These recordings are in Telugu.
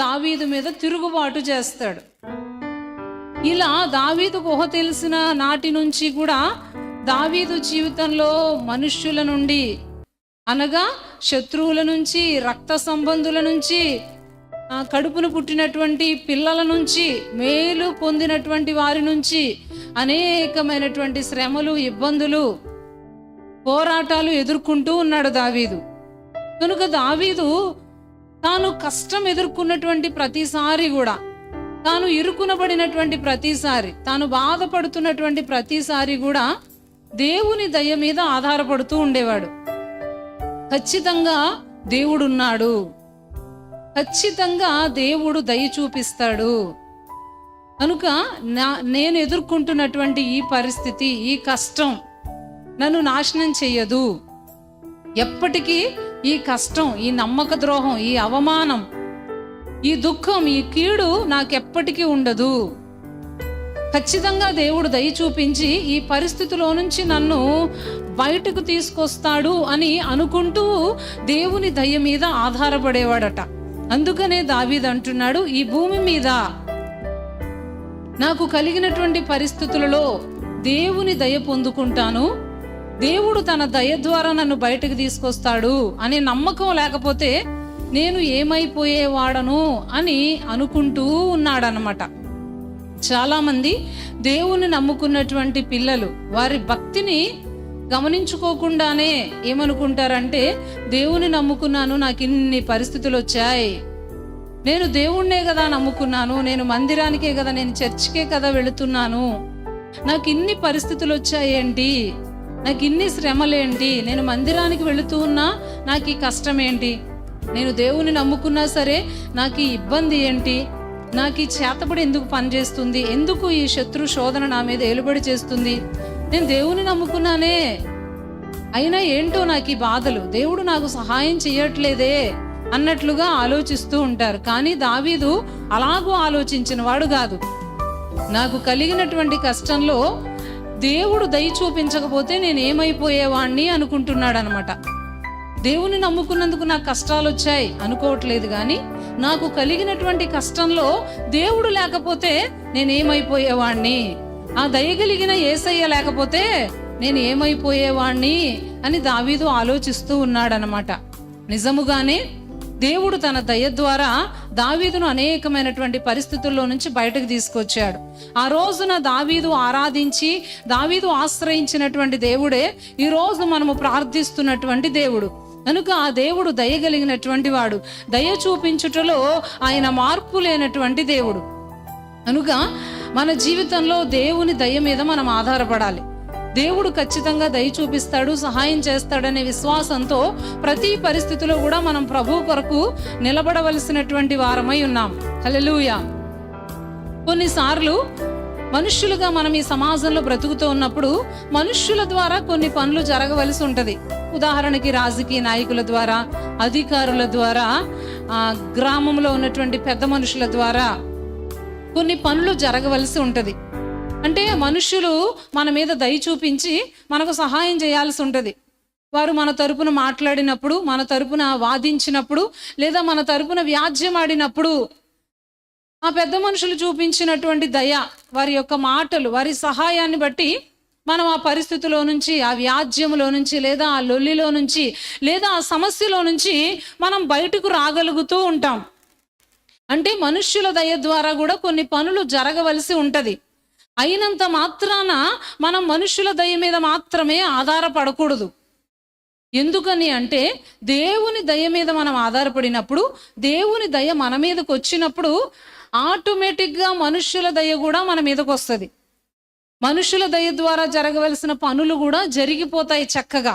దావీదు మీద తిరుగుబాటు చేస్తాడు. ఇలా దావీదు ఊహ తెలిసిన నాటి నుంచి కూడా దావీదు జీవితంలో మనుష్యుల నుండి, అనగా శత్రువుల నుంచి, రక్త సంబంధుల నుంచి, కడుపును పుట్టినటువంటి పిల్లల నుంచి, మేలు పొందినటువంటి వారి నుంచి అనేకమైనటువంటి శ్రమలు, ఇబ్బందులు, పోరాటాలు ఎదుర్కొంటూ ఉన్నాడు దావీదు. కనుక దావీదు తాను కష్టం ఎదుర్కొన్నటువంటి ప్రతిసారి కూడా, తాను ఇరుకునబడినటువంటి ప్రతిసారి, తాను బాధపడుతున్నటువంటి ప్రతిసారి కూడా దేవుని దయ మీద ఆధారపడుతూ ఉండేవాడు. ఖచ్చితంగా దేవుడున్నాడు, ఖచ్చితంగా దేవుడు దయ చూపిస్తాడు. కనుక నేను ఎదుర్కొంటున్నటువంటి ఈ పరిస్థితి, ఈ కష్టం నన్ను నాశనం చెయ్యదు. ఎప్పటికీ ఈ కష్టం, ఈ నమ్మక ద్రోహం, ఈ అవమానం, ఈ దుఃఖం, ఈ కీడు నాకెప్పటికీ ఉండదు. ఖచ్చితంగా దేవుడు దయ చూపించి ఈ పరిస్థితిలో నుంచి నన్ను బయటకు తీసుకొస్తాడు అని అనుకుంటూ దేవుని దయ మీద ఆధారపడేవాడట. అందుకనే దావీదు అంటున్నాడు, ఈ భూమి మీద నాకు కలిగినటువంటి పరిస్థితులలో దేవుని దయ పొందుకుంటాను, దేవుడు తన దయ ద్వారా నన్ను బయటకు తీసుకొస్తాడు అనే నమ్మకం లేకపోతే నేను ఏమైపోయేవాడను అని అనుకుంటూ ఉన్నాడనమాట. చాలా మంది దేవుని నమ్ముకున్నటువంటి పిల్లలు వారి భక్తిని గమనించుకోకుండానే ఏమనుకుంటారంటే, దేవుని నమ్ముకున్నాను, నాకు ఇన్ని పరిస్థితులు వచ్చాయి, నేను దేవుణ్ణే కదా నమ్ముకున్నాను, నేను మందిరానికే కదా, నేను చర్చికే కదా వెళుతున్నాను, నాకు ఇన్ని పరిస్థితులు వచ్చాయేంటి, నాకు ఇన్ని శ్రమలేంటి, నేను మందిరానికి వెళుతూ ఉన్నా నాకు ఈ కష్టం ఏంటి, నేను దేవుని నమ్ముకున్నా సరే నాకు ఈ ఇబ్బంది ఏంటి, నాకు ఈ చేతబడి ఎందుకు పనిచేస్తుంది, ఎందుకు ఈ శత్రు శోధన నా మీద ఏలుబడి చేస్తుంది, నేను దేవుని నమ్ముకున్నానే అయినా ఏంటో నాకు ఈ బాధలు, దేవుడు నాకు సహాయం చేయట్లేదే అన్నట్లుగా ఆలోచిస్తూ ఉంటారు. కానీ దావీదు అలాగూ ఆలోచించిన వాడు కాదు. నాకు కలిగినటువంటి కష్టంలో దేవుడు దయ చూపించకపోతే నేను ఏమైపోయేవాణ్ణి అనుకుంటున్నాడు అనమాట. దేవుని నమ్ముకున్నందుకు నాకు కష్టాలు వచ్చాయి అనుకోవట్లేదు, కానీ నాకు కలిగినటువంటి కష్టంలో దేవుడు లేకపోతే నేనేమైపోయేవాణ్ణి, ఆ దయగలిగిన యేసయ్య లేకపోతే నేను ఏమైపోయేవాణ్ణి అని దావీదు ఆలోచిస్తూ ఉన్నాడనమాట. నిజముగానే దేవుడు తన దయ ద్వారా దావీదును అనేకమైనటువంటి పరిస్థితుల్లో నుంచి బయటకు తీసుకొచ్చాడు. ఆ రోజున దావీదు ఆరాధించి, దావీదు ఆశ్రయించినటువంటి దేవుడే ఈ రోజు మనము ప్రార్థిస్తున్నటువంటి దేవుడు. కనుక ఆ దేవుడు దయగలిగినటువంటి వాడు, దయ చూపించుటలో ఆయన మార్పు లేనటువంటి దేవుడు. కనుక మన జీవితంలో దేవుని దయ మీద మనం ఆధారపడాలి. దేవుడు ఖచ్చితంగా దయ చూపిస్తాడు, సహాయం చేస్తాడనే విశ్వాసంతో ప్రతి పరిస్థితిలో కూడా మనం ప్రభు కొరకు నిలబడవలసినటువంటి వారమై ఉన్నాం. హల్లెలూయా. కొన్నిసార్లు మనుష్యులుగా మనం ఈ సమాజంలో బ్రతుకుతూ ఉన్నప్పుడు మనుష్యుల ద్వారా కొన్ని పనులు జరగవలసి ఉంటది. ఉదాహరణకి రాజకీయ నాయకుల ద్వారా, అధికారుల ద్వారా, గ్రామంలో ఉన్నటువంటి పెద్ద మనుషుల ద్వారా కొన్ని పనులు జరగవలసి ఉంటది. అంటే మనుష్యులు మన మీద దయ చూపించి మనకు సహాయం చేయాల్సి ఉంటుంది. వారు మన తరపున మాట్లాడినప్పుడు, మన తరపున వాదించినప్పుడు, లేదా మన తరపున వ్యాజ్యమాడినప్పుడు ఆ పెద్ద మనుషులు చూపించినటువంటి దయ, వారి యొక్క మాటలు, వారి సహాయాన్ని బట్టి మనం ఆ పరిస్థితిలో నుంచి, ఆ వ్యాజ్యములో నుంచి, లేదా ఆ లొల్లిలో నుంచి, లేదా ఆ సమస్యలో నుంచి మనం బయటకు రాగలుగుతూ ఉంటాం. అంటే మనుష్యుల దయ ద్వారా కూడా కొన్ని పనులు జరగవలసి ఉంటది. అయినంత మాత్రాన మనం మనుష్యుల దయ మీద మాత్రమే ఆధారపడకూడదు. ఎందుకని అంటే దేవుని దయ మీద మనం ఆధారపడినప్పుడు, దేవుని దయ మన మీదకి వచ్చినప్పుడు ఆటోమేటిక్గా మనుష్యుల దయ కూడా మన మీదకి వస్తుంది. మనుష్యుల దయ ద్వారా జరగవలసిన పనులు కూడా జరిగిపోతాయి చక్కగా.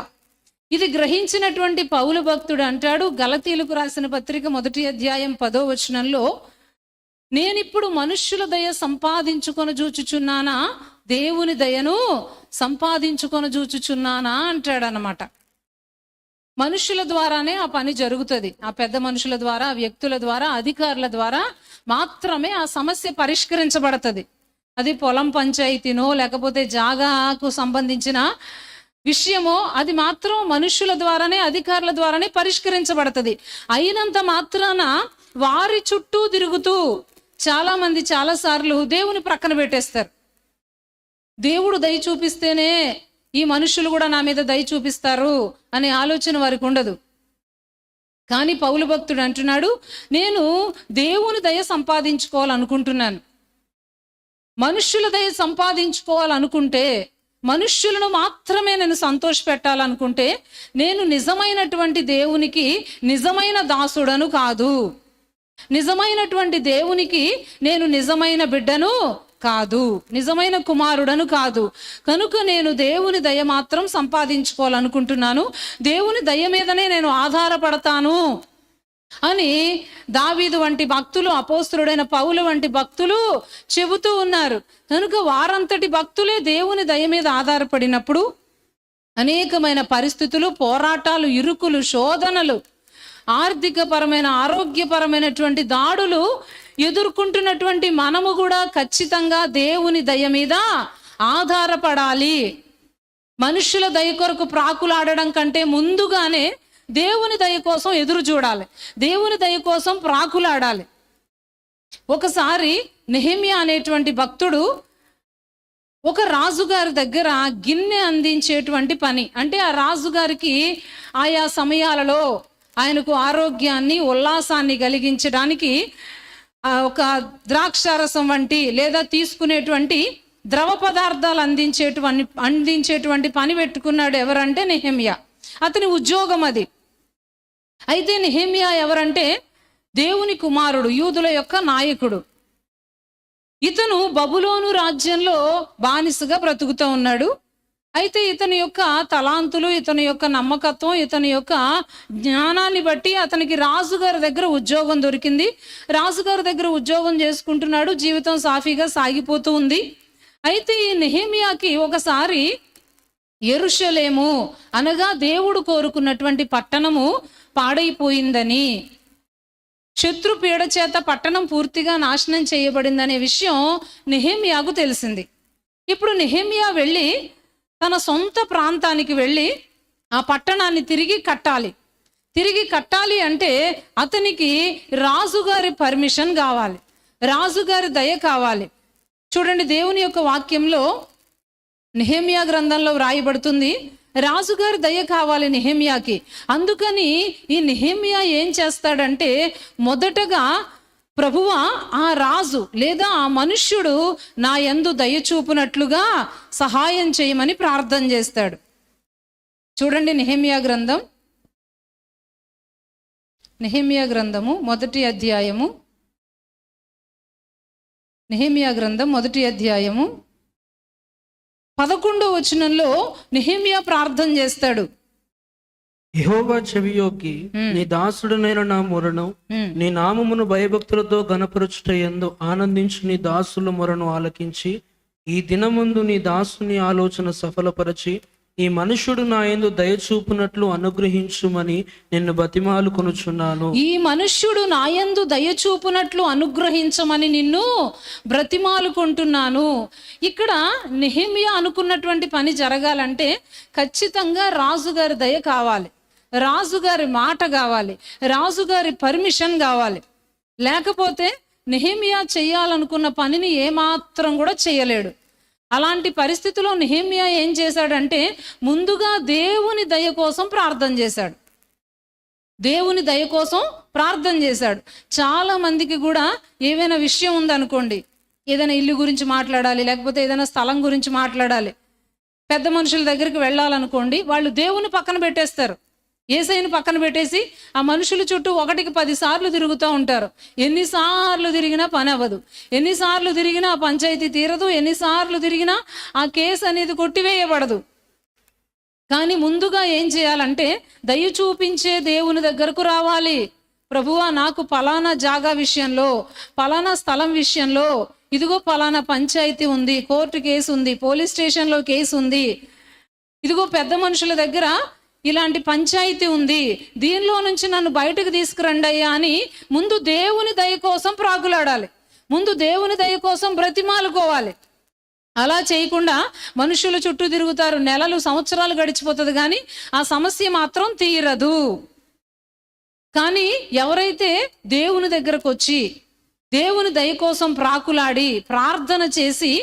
ఇది గ్రహించినటువంటి పౌలు భక్తుడు అంటాడు, గలతీయులకు రాసిన పత్రిక 1వ అధ్యాయం 10వ వచనంలో, నేనిప్పుడు మనుష్యుల దయ సంపాదించుకొని చూచుచున్నానా, దేవుని దయను సంపాదించుకొని చూచుచున్నానా అంటాడనమాట. మనుషుల ద్వారానే ఆ పని జరుగుతుంది. ఆ పెద్ద మనుషుల ద్వారా, వ్యక్తుల ద్వారా, అధికారుల ద్వారా మాత్రమే ఆ సమస్య పరిష్కరించబడుతుంది. అది పొలం పంచాయతీనో లేకపోతే జాగాకు సంబంధించిన విషయమో అది మాత్రం మనుషుల ద్వారానే, అధికారుల ద్వారానే పరిష్కరించబడుతుంది. అయినంత మాత్రాన వారి చుట్టూ తిరుగుతూ చాలామంది చాలాసార్లు దేవుని ప్రక్కన పెట్టేస్తారు. దేవుడు దయ చూపిస్తేనే ఈ మనుషులు కూడా నా మీద దయ చూపిస్తారు అనే ఆలోచన వారికి ఉండదు. కానీ పౌలు భక్తుడు అంటున్నాడు, నేను దేవుని దయ సంపాదించుకోవాలనుకుంటున్నాను. మనుష్యుల దయ సంపాదించుకోవాలనుకుంటే, మనుష్యులను మాత్రమే నేను సంతోషపెట్టాలనుకుంటే, నేను నిజమైనటువంటి దేవునికి నిజమైన దాసుడను కాదు, నిజమైనటువంటి దేవునికి నేను నిజమైన బిడ్డను కాదు, నిజమైన కుమారుడను కాదు. కనుక నేను దేవుని దయ మాత్రం సంపాదించుకోవాలనుకుంటున్నాను, దేవుని దయ మీదనే నేను ఆధారపడతాను అని దావీదు వంటి భక్తులు, అపోస్తలుడైన పౌలు వంటి భక్తులు చెబుతూ ఉన్నారు. కనుక వారంతటి భక్తులే దేవుని దయ మీద ఆధారపడినప్పుడు అనేకమైన పరిస్థితులు, పోరాటాలు, ఇరుకులు, శోధనలు, ఆర్థికపరమైన, ఆరోగ్యపరమైనటువంటి దాడులు ఎదుర్కొంటున్నటువంటి మనము కూడా ఖచ్చితంగా దేవుని దయ మీద ఆధారపడాలి. మనుషుల దయ కొరకు ప్రాకులాడడం కంటే ముందుగానే దేవుని దయ కోసం ఎదురు చూడాలి, దేవుని దయ కోసం ప్రాకులాడాలి. ఒకసారి నెహెమ్యా అనేటువంటి భక్తుడు ఒక రాజుగారి దగ్గర గిన్నె అందించేటువంటి పని, అంటే ఆ రాజుగారికి ఆయా సమయాలలో ఆయనకు ఆరోగ్యాన్ని, ఉల్లాసాన్ని కలిగించడానికి ఒక ద్రాక్షారసం వంటి లేదా తీసుకునేటువంటి ద్రవ పదార్థాలు అందించేటువంటి పని పెట్టుకున్నాడు. ఎవరంటే నెహెమ్యా. అతని ఉద్యోగం అది. అయితే నెహెమ్యా ఎవరంటే దేవుని కుమారుడు, యూదుల యొక్క నాయకుడు. ఇతను బబులోను రాజ్యంలో బానిసగా బ్రతుకుతూ ఉన్నాడు. అయితే ఇతని యొక్క తలాంతులు, ఇతని యొక్క నమ్మకత్వం, ఇతని యొక్క జ్ఞానాన్ని బట్టి అతనికి రాజుగారి దగ్గర ఉద్యోగం దొరికింది. రాజుగారి దగ్గర ఉద్యోగం చేసుకుంటున్నాడు, జీవితం సాఫీగా సాగిపోతూ ఉంది. అయితే ఈ నెహెమ్యాకి ఒకసారి యెరూషలేము అనగా దేవుడు కోరుకున్నటువంటి పట్టణము పాడైపోయిందని, శత్రు పీడ చేత పట్టణం పూర్తిగా నాశనం చేయబడిందనే విషయం నెహెమ్యాకు తెలిసింది. ఇప్పుడు నెహెమ్యా వెళ్ళి తన సొంత ప్రాంతానికి వెళ్ళి ఆ పట్టణాన్ని తిరిగి కట్టాలి అంటే అతనికి రాజుగారి పర్మిషన్ కావాలి, రాజుగారి దయ కావాలి. చూడండి, దేవుని యొక్క వాక్యంలో నెహెమ్యా గ్రంథంలో వ్రాయబడుతుంది, రాజుగారి దయ కావాలి నెహెమ్యాకి. అందుకని ఈ నెహెమ్యా ఏం చేస్తాడంటే, మొదటగా ప్రభువా, ఆ రాజు లేదా ఆ మనుష్యుడు నా యందు దయ చూపునట్లుగా సహాయం చేయమని ప్రార్థన చేస్తాడు. చూడండి, నెహెమ్యా గ్రంథము మొదటి అధ్యాయము, నెహెమ్యా గ్రంథం మొదటి అధ్యాయము 11వ వచనంలో నెహెమ్యా ప్రార్థన చేస్తాడు. యెహోవా చెవియొగ్గి నీ దాసుడనైన నా మొరను, నీ నామమును భయభక్తులతో ఘనపరచుటయందు ఆనందించి నీ దాసుల మొరను ఆలకించి, ఈ దినముందు నీ దాసుని ఆలోచన సఫలపరచి ఈ మనుషుడు నా యందు దయచూపునట్లు అనుగ్రహించుమని నిన్ను బతిమాలుకొనుచున్నాను. ఈ మనుష్యుడు నా యందు దయచూపునట్లు అనుగ్రహించమని నిన్ను బ్రతిమాలుకుంటున్నాను. ఇక్కడ నెహెమ్యా అనుకున్నటువంటి పని జరగాలంటే ఖచ్చితంగా రాజుగారి దయ కావాలి, రాజుగారి మాట కావాలి, రాజుగారి పర్మిషన్ కావాలి. లేకపోతే నెహెమ్యా చేయాలనుకున్న పనిని ఏమాత్రం కూడా చేయలేడు. అలాంటి పరిస్థితిలో నెహెమ్యా ఏం చేశాడంటే, ముందుగా దేవుని దయ కోసం ప్రార్థన చేశాడు. దేవుని దయ కోసం ప్రార్థన చేశాడు. చాలా మందికి కూడా ఏవైనా విషయం ఉందనుకోండి, ఏదైనా ఇల్లు గురించి మాట్లాడాలి, లేకపోతే ఏదైనా స్థలం గురించి మాట్లాడాలి, పెద్ద మనుషుల దగ్గరికి వెళ్ళాలనుకోండి, వాళ్ళు దేవుని పక్కన పెట్టేస్తారు, యేసయ్యను పక్కన పెట్టేసి ఆ మనుషుల చుట్టూ 1కి 10 సార్లు తిరుగుతూ ఉంటారు. ఎన్నిసార్లు తిరిగినా పని అవ్వదు, ఎన్నిసార్లు తిరిగినా ఆ పంచాయతీ తీరదు, ఎన్నిసార్లు తిరిగినా ఆ కేసు అనేది కొట్టివేయబడదు. కానీ ముందుగా ఏం చేయాలంటే, దయ చూపించే దేవుని దగ్గరకు రావాలి. ప్రభువా, నాకు పలానా జాగా విషయంలో, పలానా స్థలం విషయంలో, ఇదిగో పలానా పంచాయతీ ఉంది, కోర్టు కేసు ఉంది, పోలీస్ స్టేషన్లో కేసు ఉంది, ఇదిగో పెద్ద మనుషుల దగ్గర ఇలాంటి పంచాయతీ ఉంది, దీనిలో నుంచి నన్ను బయటకు తీసుకురండి అయ్యా అని ముందు దేవుని దయ కోసం ప్రాకులాడాలి, ముందు దేవుని దయ కోసం బ్రతిమాలుకోవాలి. అలా చేయకుండా మనుషుల చుట్టూ తిరుగుతారు, నెలలు సంవత్సరాలు గడిచిపోతుంది, కానీ ఆ సమస్య మాత్రం తీరదు. కానీ ఎవరైతే దేవుని దగ్గరకు వచ్చి దేవుని దయ కోసం ప్రాకులాడి ప్రార్థన చేసి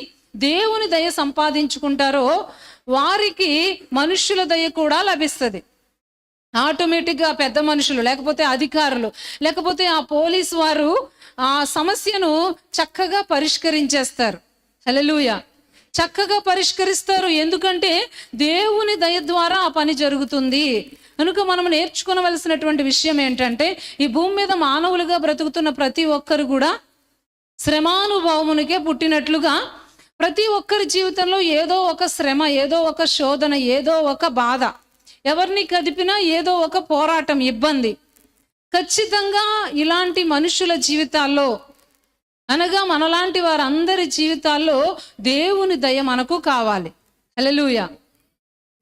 దేవుని దయ సంపాదించుకుంటారో వారికి మనుష్యుల దయ కూడా లభిస్తుంది. ఆటోమేటిక్గా పెద్ద మనుషులు, లేకపోతే అధికారులు, లేకపోతే ఆ పోలీసు వారు ఆ సమస్యను చక్కగా పరిష్కరించేస్తారు. హల్లెలూయా. చక్కగా పరిష్కరిస్తారు. ఎందుకంటే దేవుని దయ ద్వారా ఆ పని జరుగుతుంది. కనుక మనం నేర్చుకోవలసినటువంటి విషయం ఏంటంటే, ఈ భూమి మీద మానవులుగా బ్రతుకుతున్న ప్రతి ఒక్కరు కూడా శ్రమానుభవమునికే పుట్టినట్లుగా ప్రతి ఒక్కరి జీవితంలో ఏదో ఒక శ్రమ, ఏదో ఒక శోధన, ఏదో ఒక బాధ, ఎవరిని కదిపినా ఏదో ఒక పోరాటం, ఇబ్బంది ఖచ్చితంగా ఇలాంటి మనుషుల జీవితాల్లో, అనగా మనలాంటి వారందరి జీవితాల్లో దేవుని దయ మనకు కావాలి. హల్లెలూయా.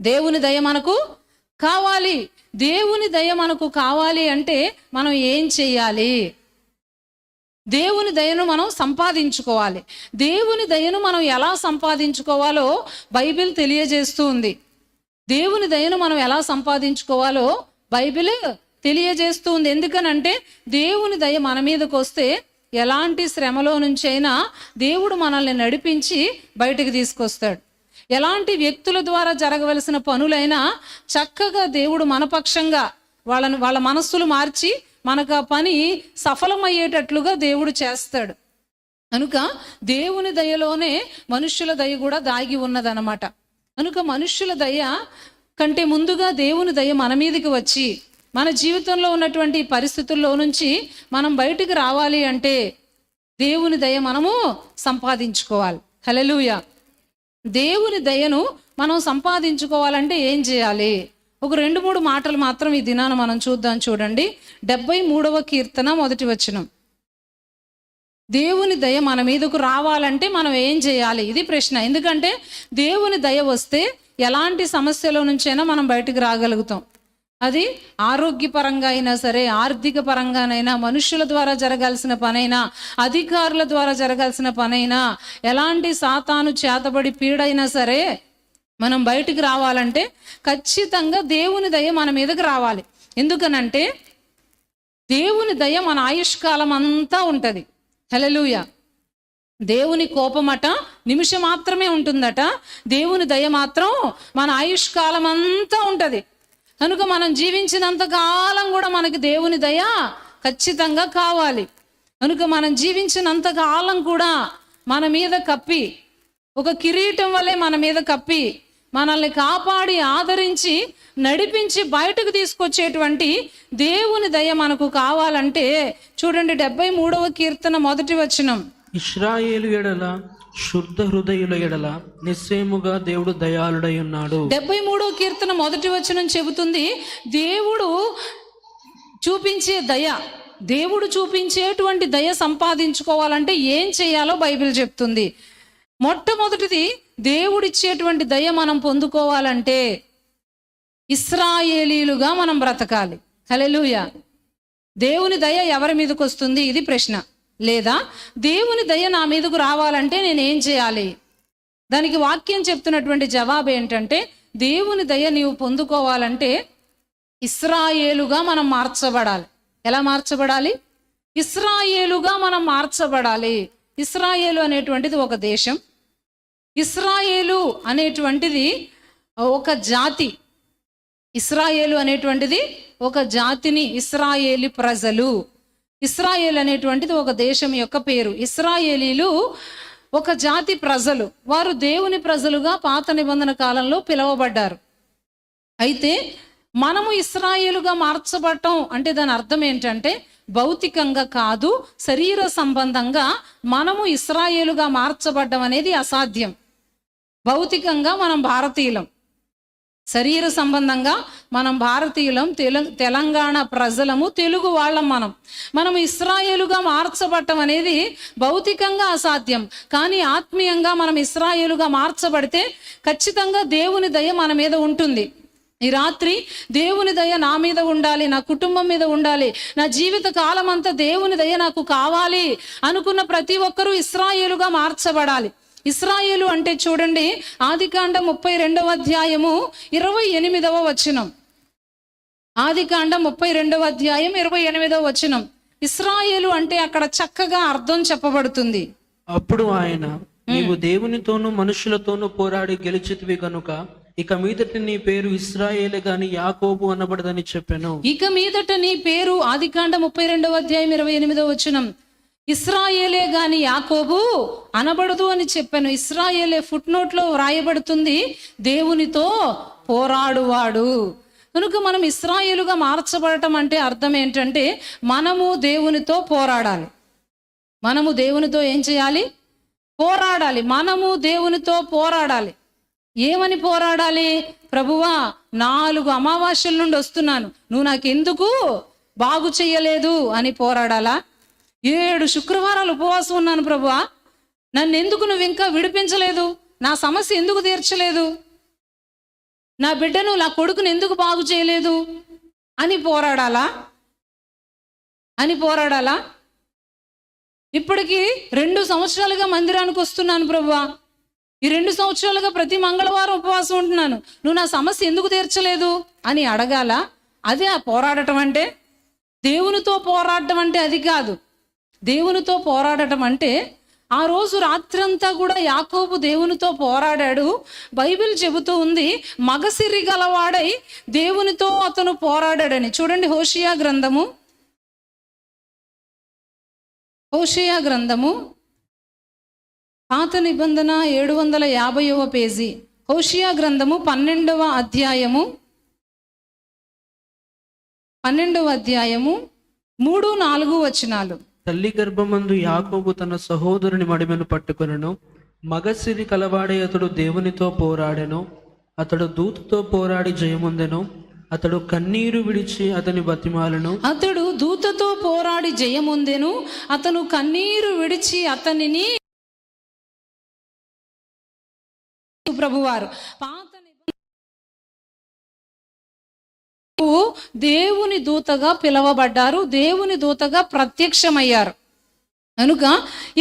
దేవుని దయ మనకు కావాలి. దేవుని దయ మనకు కావాలి అంటే మనం ఏం చెయ్యాలి? దేవుని దయను మనం సంపాదించుకోవాలి. దేవుని దయను మనం ఎలా సంపాదించుకోవాలో బైబిల్ తెలియజేస్తూ ఉంది. దేవుని దయను మనం ఎలా సంపాదించుకోవాలో బైబిల్ తెలియజేస్తూ ఉంది. ఎందుకనంటే దేవుని దయ మన మీదకి వస్తే ఎలాంటి శ్రమలో నుంచైనా దేవుడు మనల్ని నడిపించి బయటికి తీసుకొస్తాడు. ఎలాంటి వ్యక్తుల ద్వారా జరగవలసిన పనులైనా చక్కగా దేవుడు మన పక్షంగా వాళ్ళ మనస్సులు మార్చి మనకు ఆ పని సఫలమయ్యేటట్లుగా దేవుడు చేస్తాడు. కనుక దేవుని దయలోనే మనుష్యుల దయ కూడా దాగి ఉన్నదన్నమాట. కనుక మనుష్యుల దయ కంటే ముందుగా దేవుని దయ మన మీదకి వచ్చి మన జీవితంలో ఉన్నటువంటి పరిస్థితుల్లో నుంచి మనం బయటికి రావాలి అంటే దేవుని దయ మనము సంపాదించుకోవాలి. హల్లెలూయా. దేవుని దయను మనం సంపాదించుకోవాలంటే ఏం చేయాలి? ఒక 2-3 మాటలు మాత్రం ఈ దినాన మనం చూద్దాం. చూడండి, 73వ కీర్తన 1వ వచనం. దేవుని దయ మన మీదకు రావాలంటే మనం ఏం చేయాలి? ఇది ప్రశ్న. ఎందుకంటే దేవుని దయ వస్తే ఎలాంటి సమస్యల నుంచైనా మనం బయటకు రాగలుగుతాం. అది ఆరోగ్యపరంగా అయినా సరే, ఆర్థిక పరంగానైనా, మనుషుల ద్వారా జరగాల్సిన పనైనా, అధికారుల ద్వారా జరగాల్సిన పనైనా, ఎలాంటి సాతాను చేతబడి పీడైనా సరే మనం బయటికి రావాలంటే ఖచ్చితంగా దేవుని దయ మన మీదకి రావాలి. ఎందుకనంటే దేవుని దయ మన ఆయుష్కాలం అంతా ఉంటుంది. హల్లెలూయా. దేవుని కోపమట నిమిషం మాత్రమే ఉంటుందట, దేవుని దయ మాత్రం మన ఆయుష్కాలం అంతా ఉంటుంది. కనుక మనం జీవించినంత కాలం కూడా మనకి దేవుని దయ ఖచ్చితంగా కావాలి. కనుక మనం జీవించినంత కాలం కూడా మన మీద కప్పి, ఒక కిరీటం వల్లే మన మీద కప్పి మనల్ని కాపాడి ఆదరించి నడిపించి బయటకు తీసుకొచ్చేటువంటి దేవుని దయ మనకు కావాలంటే చూడండి, 73వ కీర్తన 1వ వచనం. ఇశ్రాయేలు ఎడల శుద్ధ హృదయుల ఎడల నిశ్చయముగా దేవుడు దయాళుడై ఉన్నాడు. 73వ కీర్తన 1వ వచనం చెబుతుంది, దేవుడు చూపించే దయ, దేవుడు చూపించేటువంటి దయ సంపాదించుకోవాలంటే ఏం చేయాలో బైబిల్ చెప్తుంది. మొట్టమొదటిది, దేవుడిచ్చేటువంటి దయ మనం పొందుకోవాలంటే ఇశ్రాయేలీలుగా మనం బ్రతకాలి. హల్లెలూయా. దేవుని దయ ఎవరి మీదకి వస్తుంది? ఇది ప్రశ్న. లేదా దేవుని దయ నా మీదకు రావాలంటే నేనేం చేయాలి? దానికి వాక్యం చెప్తున్నటువంటి జవాబు ఏంటంటే, దేవుని దయ నీవు పొందుకోవాలంటే ఇశ్రాయేలుగా మనం మార్చబడాలి. ఎలా మార్చబడాలి? ఇశ్రాయేలుగా మనం మార్చబడాలి. ఇశ్రాయేలు అనేటువంటిది ఒక దేశం, ఇశ్రాయేలు అనేటువంటిది ఒక జాతి. ఇశ్రాయేలు అనేటువంటిది ఒక జాతిని, ఇశ్రాయేలీ ప్రజలు. ఇశ్రాయేల్ అనేటువంటిది ఒక దేశం యొక్క పేరు. ఇశ్రాయేలీలు ఒక జాతి ప్రజలు. వారు దేవుని ప్రజలుగా పాత నిబంధన కాలంలో పిలువబడ్డారు. అయితే మనము ఇశ్రాయేలుగా మార్చబడటం అంటే దాని అర్థం ఏంటంటే, భౌతికంగా కాదు, శరీర సంబంధంగా మనము ఇశ్రాయేలుగా మార్చబడ్డం అనేది అసాధ్యం. భౌతికంగా మనం భారతీయులం, శరీర సంబంధంగా మనం భారతీయులం, తెలంగాణ ప్రజలము, తెలుగు వాళ్ళం. మనం ఇశ్రాయేలుగా మార్చబడటం అనేది భౌతికంగా అసాధ్యం. కానీ ఆత్మీయంగా మనం ఇశ్రాయేలుగా మార్చబడితే ఖచ్చితంగా దేవుని దయ మన మీద ఉంటుంది. ఈ రాత్రి దేవుని దయ నా మీద ఉండాలి, నా కుటుంబం మీద ఉండాలి, నా జీవిత కాలం అంతా దేవుని దయ నాకు కావాలి అనుకున్న ప్రతి ఒక్కరూ ఇశ్రాయేలుగా మార్చబడాలి. ఇశ్రాయేలు అంటే చూడండి, ఆదికాండం 32వ అధ్యాయము 28వ వచనం. ఆదికాండం 32వ అధ్యాయం 28వ వచనం. ఇశ్రాయేలు అంటే అక్కడ చక్కగా అర్థం చెప్పబడుతుంది. అప్పుడు ఆయన, నీవు దేవునితోనూ మనుషులతోనూ పోరాడి గెలిచితివి గనుక ఇక మీదట నీ పేరు ఇశ్రాయేలే గాని యాకోబు అనబడదని చెప్పాను. ఇక మీదట నీ పేరు, ఆదికాండం 32వ అధ్యాయం 28వ వచనం, ఇశ్రాయేలే గాని యాకోబు అనబడదు అని చెప్పాను. ఇశ్రాయేలే ఫుట్ నోట్ లో వ్రాయబడుతుంది, దేవునితో పోరాడువాడు. కనుక మనం ఇశ్రాయేలుగా మార్చబడటం అంటే అర్థం ఏంటంటే మనము దేవునితో పోరాడాలి. మనము దేవునితో ఏం చేయాలి? పోరాడాలి. మనము దేవునితో పోరాడాలి. ఏమని పోరాడాలి? ప్రభువా, 4 అమావాస్యల నుండి వస్తున్నాను, నువ్వు నాకెందుకు బాగు చెయ్యలేదు అని పోరాడాలా? 7 శుక్రవారాలు ఉపవాసం ఉన్నాను ప్రభువా, నన్ను ఎందుకు నువ్వు ఇంకా విడిపించలేదు? నా సమస్య ఎందుకు తీర్చలేదు? నా బిడ్డను, నా కొడుకును ఎందుకు బాగు చేయలేదు అని పోరాడాలా? ఇప్పటికి 2 సంవత్సరాలుగా మందిరానికి వస్తున్నాను ప్రభువా, ఈ 2 సంవత్సరాలుగా ప్రతి మంగళవారం ఉపవాసం ఉంటున్నాను, నువ్వు నా సమస్య ఎందుకు తీర్చలేదు అని అడగాల? అదే ఆ పోరాడటం అంటే. దేవునితో పోరాడటం అంటే అది కాదు. దేవునితో పోరాడటం అంటే ఆ రోజు రాత్రంతా కూడా యాకోబు దేవునితో పోరాడాడు. బైబిల్ చెబుతూ ఉంది, మగసిరి గలవాడై దేవునితో అతను పోరాడాడని. చూడండి, హోషియా గ్రంథము పాత నిబంధన 750వ పేజీ. హోషియా గ్రంథము 12వ అధ్యాయము 3-4 వచనాలు. తల్లి గర్భమందు యాకోబు తన సహోదరుని మడిమెను పట్టుకొనెను. మగసిరి కలవాడే అతడు దేవునితో పోరాడెను. అతడు దూతతో పోరాడి జయముందెను. అతడు కన్నీరు విడిచి అతని బతిమాలను. అతడు దూతతో పోరాడి జయముందెను. అతను కన్నీరు విడిచి అతనిని. ప్రభువారు పాత దేవుని దూతగా పిలవబడ్డారు, దేవుని దూతగా ప్రత్యక్షమయ్యారు. కనుక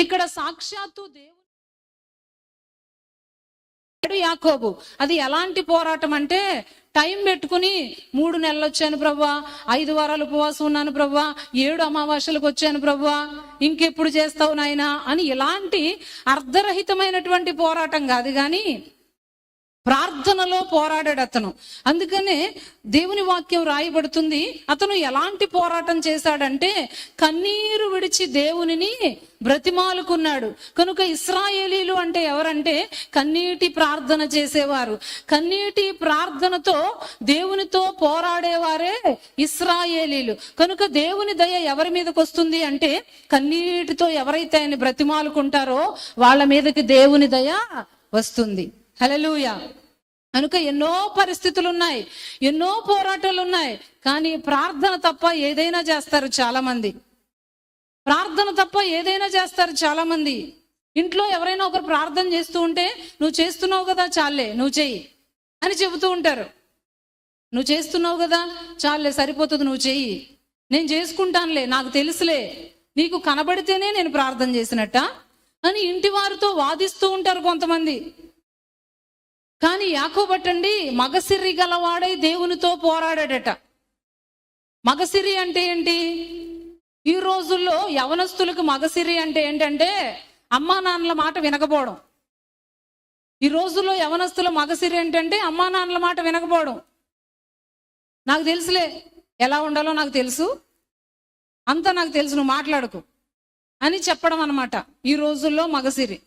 ఇక్కడ సాక్షాత్తు దేవుడు యాకోబు. అది ఎలాంటి పోరాటం అంటే, టైం పెట్టుకుని 3 నెలలు వచ్చాను ప్రభువా, 5 వారాలు ఉపవాసం ఉన్నాను ప్రభువా, 7 అమావాస్యలకు వచ్చాను ప్రభువా, ఇంకెప్పుడు చేస్తావు నాయనా అని ఇలాంటి అర్ధరహితమైనటువంటి పోరాటం కాదు, కానీ ప్రార్థనలో పోరాడాడు అతను. అందుకనే దేవుని వాక్యం రాయబడుతుంది, అతను ఎలాంటి పోరాటం చేశాడంటే కన్నీరు విడిచి దేవునిని బ్రతిమాలుకున్నాడు. కనుక ఇశ్రాయేలీలు అంటే ఎవరంటే కన్నీటి ప్రార్థన చేసేవారు. కన్నీటి ప్రార్థనతో దేవునితో పోరాడేవారే ఇశ్రాయేలీలు. కనుక దేవుని దయ ఎవరి మీదకి వస్తుంది అంటే, కన్నీటితో ఎవరైతే ఆయన బ్రతిమాలుకుంటారో వాళ్ళ మీదకి దేవుని దయ వస్తుంది. హల్లెలూయా. కనుక ఎన్నో పరిస్థితులు ఉన్నాయి, ఎన్నో పోరాటాలు ఉన్నాయి, కానీ ప్రార్థన తప్ప ఏదైనా చేస్తారు చాలా మంది. చాలా మంది ఇంట్లో ఎవరైనా ఒకరు ప్రార్థన చేస్తూ ఉంటే, నువ్వు చేస్తున్నావు కదా చాలే, నువ్వు చెయ్యి అని చెబుతూ ఉంటారు. నువ్వు చేస్తున్నావు కదా చాలే, సరిపోతుంది, నువ్వు చెయ్యి, నేను చేసుకుంటానులే, నాకు తెలుసులే, నీకు కనబడితేనే నేను ప్రార్థన చేసినట్ట అని ఇంటి వారితో వాదిస్తూ ఉంటారు కొంతమంది. కానీ యాకోబట్టండి మగసిరి గలవాడై దేవునితో పోరాడాడట. మగసిరి అంటే ఏంటి? ఈ రోజుల్లో యవనస్తులకు మగసిరి అంటే ఏంటంటే అమ్మా నాన్నల మాట వినకపోవడం. ఈ రోజుల్లో యవనస్తుల మగసిరి ఏంటంటే అమ్మా నాన్నల మాట వినకపోవడం. నాకు తెలుసులే, ఎలా ఉండాలో నాకు తెలుసు, అంతా నాకు తెలుసు, నువ్వు మాట్లాడకు అని చెప్పడం అన్నమాట ఈ రోజుల్లో మగసిరి.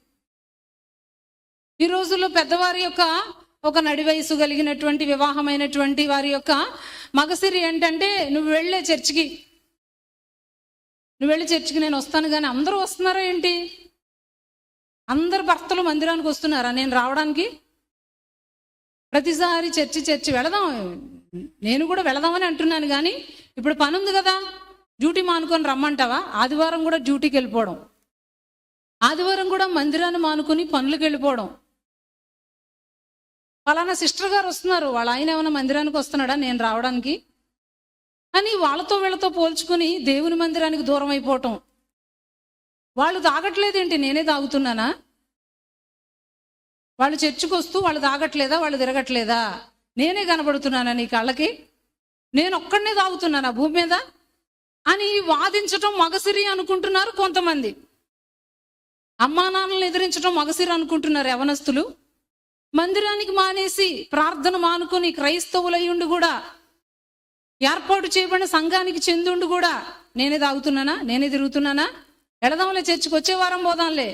ఈ రోజుల్లో పెద్దవారి యొక్క ఒక నడి వయసు కలిగినటువంటి వివాహమైనటువంటి వారి యొక్క మగసిరి ఏంటంటే, నువ్వు వెళ్ళే చర్చికి నేను వస్తాను, కానీ అందరూ వస్తున్నారా ఏంటి? అందరు భర్తలు మందిరానికి వస్తున్నారా నేను రావడానికి? ప్రతిసారి చర్చి వెళదాం, నేను కూడా వెళదామని అంటున్నాను, కానీ ఇప్పుడు పని ఉంది కదా, డ్యూటీ మానుకొని రమ్మంటావా? ఆదివారం కూడా డ్యూటీకి వెళ్ళిపోవడం, ఆదివారం కూడా మందిరాన్ని మానుకొని పనులకు వెళ్ళిపోవడం. ఫలానా సిస్టర్ గారు వస్తున్నారు, వాళ్ళ ఆయన ఏమైనా మందిరానికి వస్తున్నాడా నేను రావడానికి అని వాళ్ళతో వీళ్ళతో పోల్చుకుని దేవుని మందిరానికి దూరం అయిపోవటం. వాళ్ళు తాగట్లేదేంటి, నేనే తాగుతున్నానా? వాళ్ళు చర్చికి వస్తూ వాళ్ళు తాగట్లేదా, వాళ్ళు తిరగట్లేదా, నేనే కనబడుతున్నానా నీ కళ్ళకి? నేను ఒక్కడనే తాగుతున్నాను భూమి మీద అని వాదించటం మగసిరి అనుకుంటున్నారు కొంతమంది. అమ్మా నాన్నలను ఎదిరించడం మగసిరి అనుకుంటున్నారు యవనస్తులు. మందిరానికి మానేసి ప్రార్థన మానుకొని క్రైస్తవులయ్యుండి కూడా, ఏర్పాటు చేయబడిన సంఘానికి చెందుండి కూడా నేనే తాగుతున్నానా, నేనే తిరుగుతున్నానా, ఎడదాంలే చర్చికి వచ్చే వారం పోదాంలే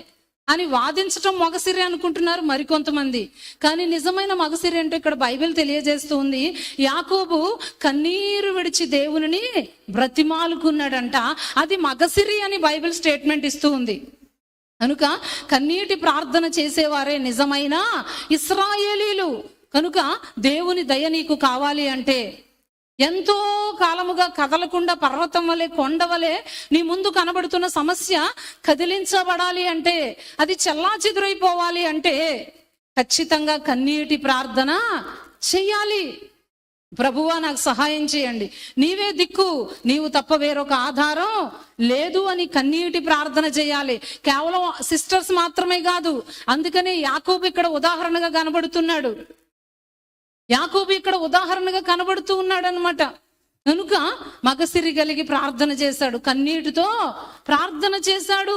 అని వాదించటం మగసిరి అనుకుంటున్నారు మరికొంతమంది. కానీ నిజమైన మగసిరి అంటే ఇక్కడ బైబిల్ తెలియజేస్తూ ఉంది, యాకోబు కన్నీరు విడిచి దేవుని బ్రతిమాలుకున్నాడంట. అది మగసిరి అని బైబిల్ స్టేట్మెంట్ ఇస్తూ ఉంది. కనుక కన్నీటి ప్రార్థన చేసేవారే నిజమైన ఇశ్రాయేలీలు. కనుక దేవుని దయ నీకు కావాలి అంటే, ఎంతో కాలముగా కదలకుండా పర్వతం వలె కొండ వలె నీ ముందు కనబడుతున్న సమస్య కదిలించబడాలి అంటే, అది చెల్లాచెదురైపోవాలి అంటే ఖచ్చితంగా కన్నీటి ప్రార్థన చెయ్యాలి. ప్రభువా నాకు సహాయం చేయండి, నీవే దిక్కు, నీవు తప్ప వేరొక ఆధారం లేదు అని కన్నీటి ప్రార్థన చేయాలి. కేవలం సిస్టర్స్ మాత్రమే కాదు. అందుకనే యాకోబు ఇక్కడ ఉదాహరణగా కనబడుతున్నాడు. యాకోబు ఇక్కడ ఉదాహరణగా కనబడుతూ ఉన్నాడు అనమాట. కనుక మగసిరి కలిగి ప్రార్థన చేశాడు, కన్నీటితో ప్రార్థన చేశాడు.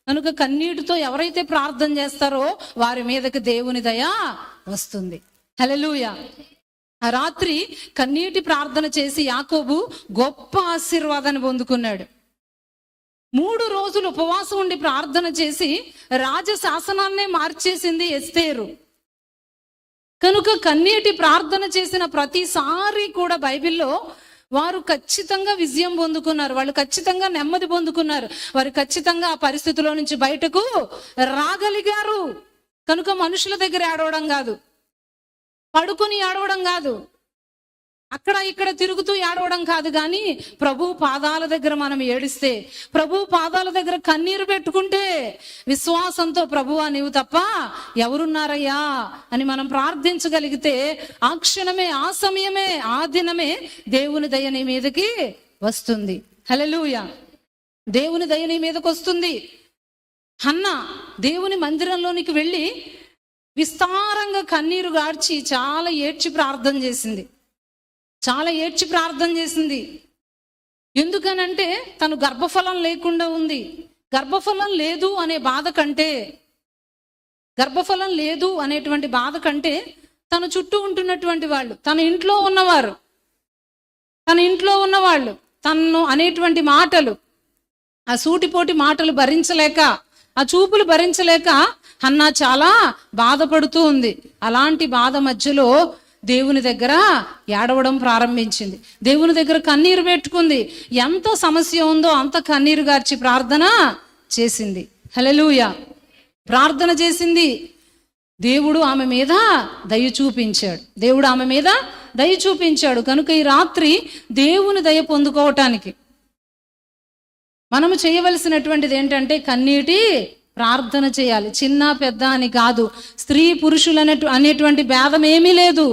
కనుక కన్నీటితో ఎవరైతే ప్రార్థన చేస్తారో వారి మీదకి దేవుని దయ వస్తుంది. హల్లెలూయా. ఆ రాత్రి కన్నీటి ప్రార్థన చేసి యాకోబు గొప్ప ఆశీర్వాదాన్ని పొందుకున్నాడు. 3 రోజులు ఉపవాసం ఉండి ప్రార్థన చేసి రాజశాసనాన్నే మార్చేసింది ఎస్తేరు. కనుక కన్నీటి ప్రార్థన చేసిన ప్రతిసారి కూడా బైబిల్లో వారు ఖచ్చితంగా విజయం పొందుకున్నారు, వాళ్ళు ఖచ్చితంగా నెమ్మది పొందుకున్నారు, వారు ఖచ్చితంగా ఆ పరిస్థితిలో నుంచి బయటకు రాగలిగారు. కనుక మనుషుల దగ్గర ఏడవడం కాదు, పడుకుని ఏడవడం కాదు, అక్కడ ఇక్కడ తిరుగుతూ ఏడవడం కాదు, కానీ ప్రభు పాదాల దగ్గర మనం ఏడిస్తే, ప్రభు పాదాల దగ్గర కన్నీరు పెట్టుకుంటే విశ్వాసంతో ప్రభువా నీవు తప్ప ఎవరున్నారయ్యా అని మనం ప్రార్థించగలిగితే ఆ క్షణమే, ఆ సమయమే, ఆ దినమే దేవుని దయ నీ మీదకి వస్తుంది. హల్లెలూయా. దేవుని దయ నీ మీదకి వస్తుంది. హన్నా దేవుని మందిరంలోనికి వెళ్ళి విస్తారంగా కన్నీరు గార్చి చాలా ఏడ్చి ప్రార్థన చేసింది, చాలా ఏడ్చి ప్రార్థన చేసింది. ఎందుకనంటే తను గర్భఫలం లేకుండా ఉంది. గర్భఫలం లేదు అనే బాధ కంటే, గర్భఫలం లేదు అనేటువంటి బాధ కంటే తన చుట్టూ ఉంటున్నటువంటి వాళ్ళు, తన ఇంట్లో ఉన్నవారు, తను అనేటువంటి మాటలు, ఆ సూటిపోటి మాటలు భరించలేక, ఆ చూపులు భరించలేక హన్నా చాలా బాధపడుతూ ఉంది. అలాంటి బాధ మధ్యలో దేవుని దగ్గర ఏడవడం ప్రారంభించింది, దేవుని దగ్గర కన్నీరు పెట్టుకుంది. ఎంత సమస్య ఉందో అంత కన్నీరు గార్చి ప్రార్థన చేసింది. హల్లెలూయా. ప్రార్థన చేసింది. దేవుడు ఆమె మీద దయ చూపించాడు, దేవుడు ఆమె మీద దయ చూపించాడు. కనుక ఈ రాత్రి దేవుని దయ పొందుకోవటానికి మనము చేయవలసినటువంటిది ఏంటంటే కన్నీటి ప్రార్థన చేయాలి. చిన్న పెద్ద అని కాదు, స్త్రీ పురుషులు అనేటువంటి భేదం ఏమీ లేదు.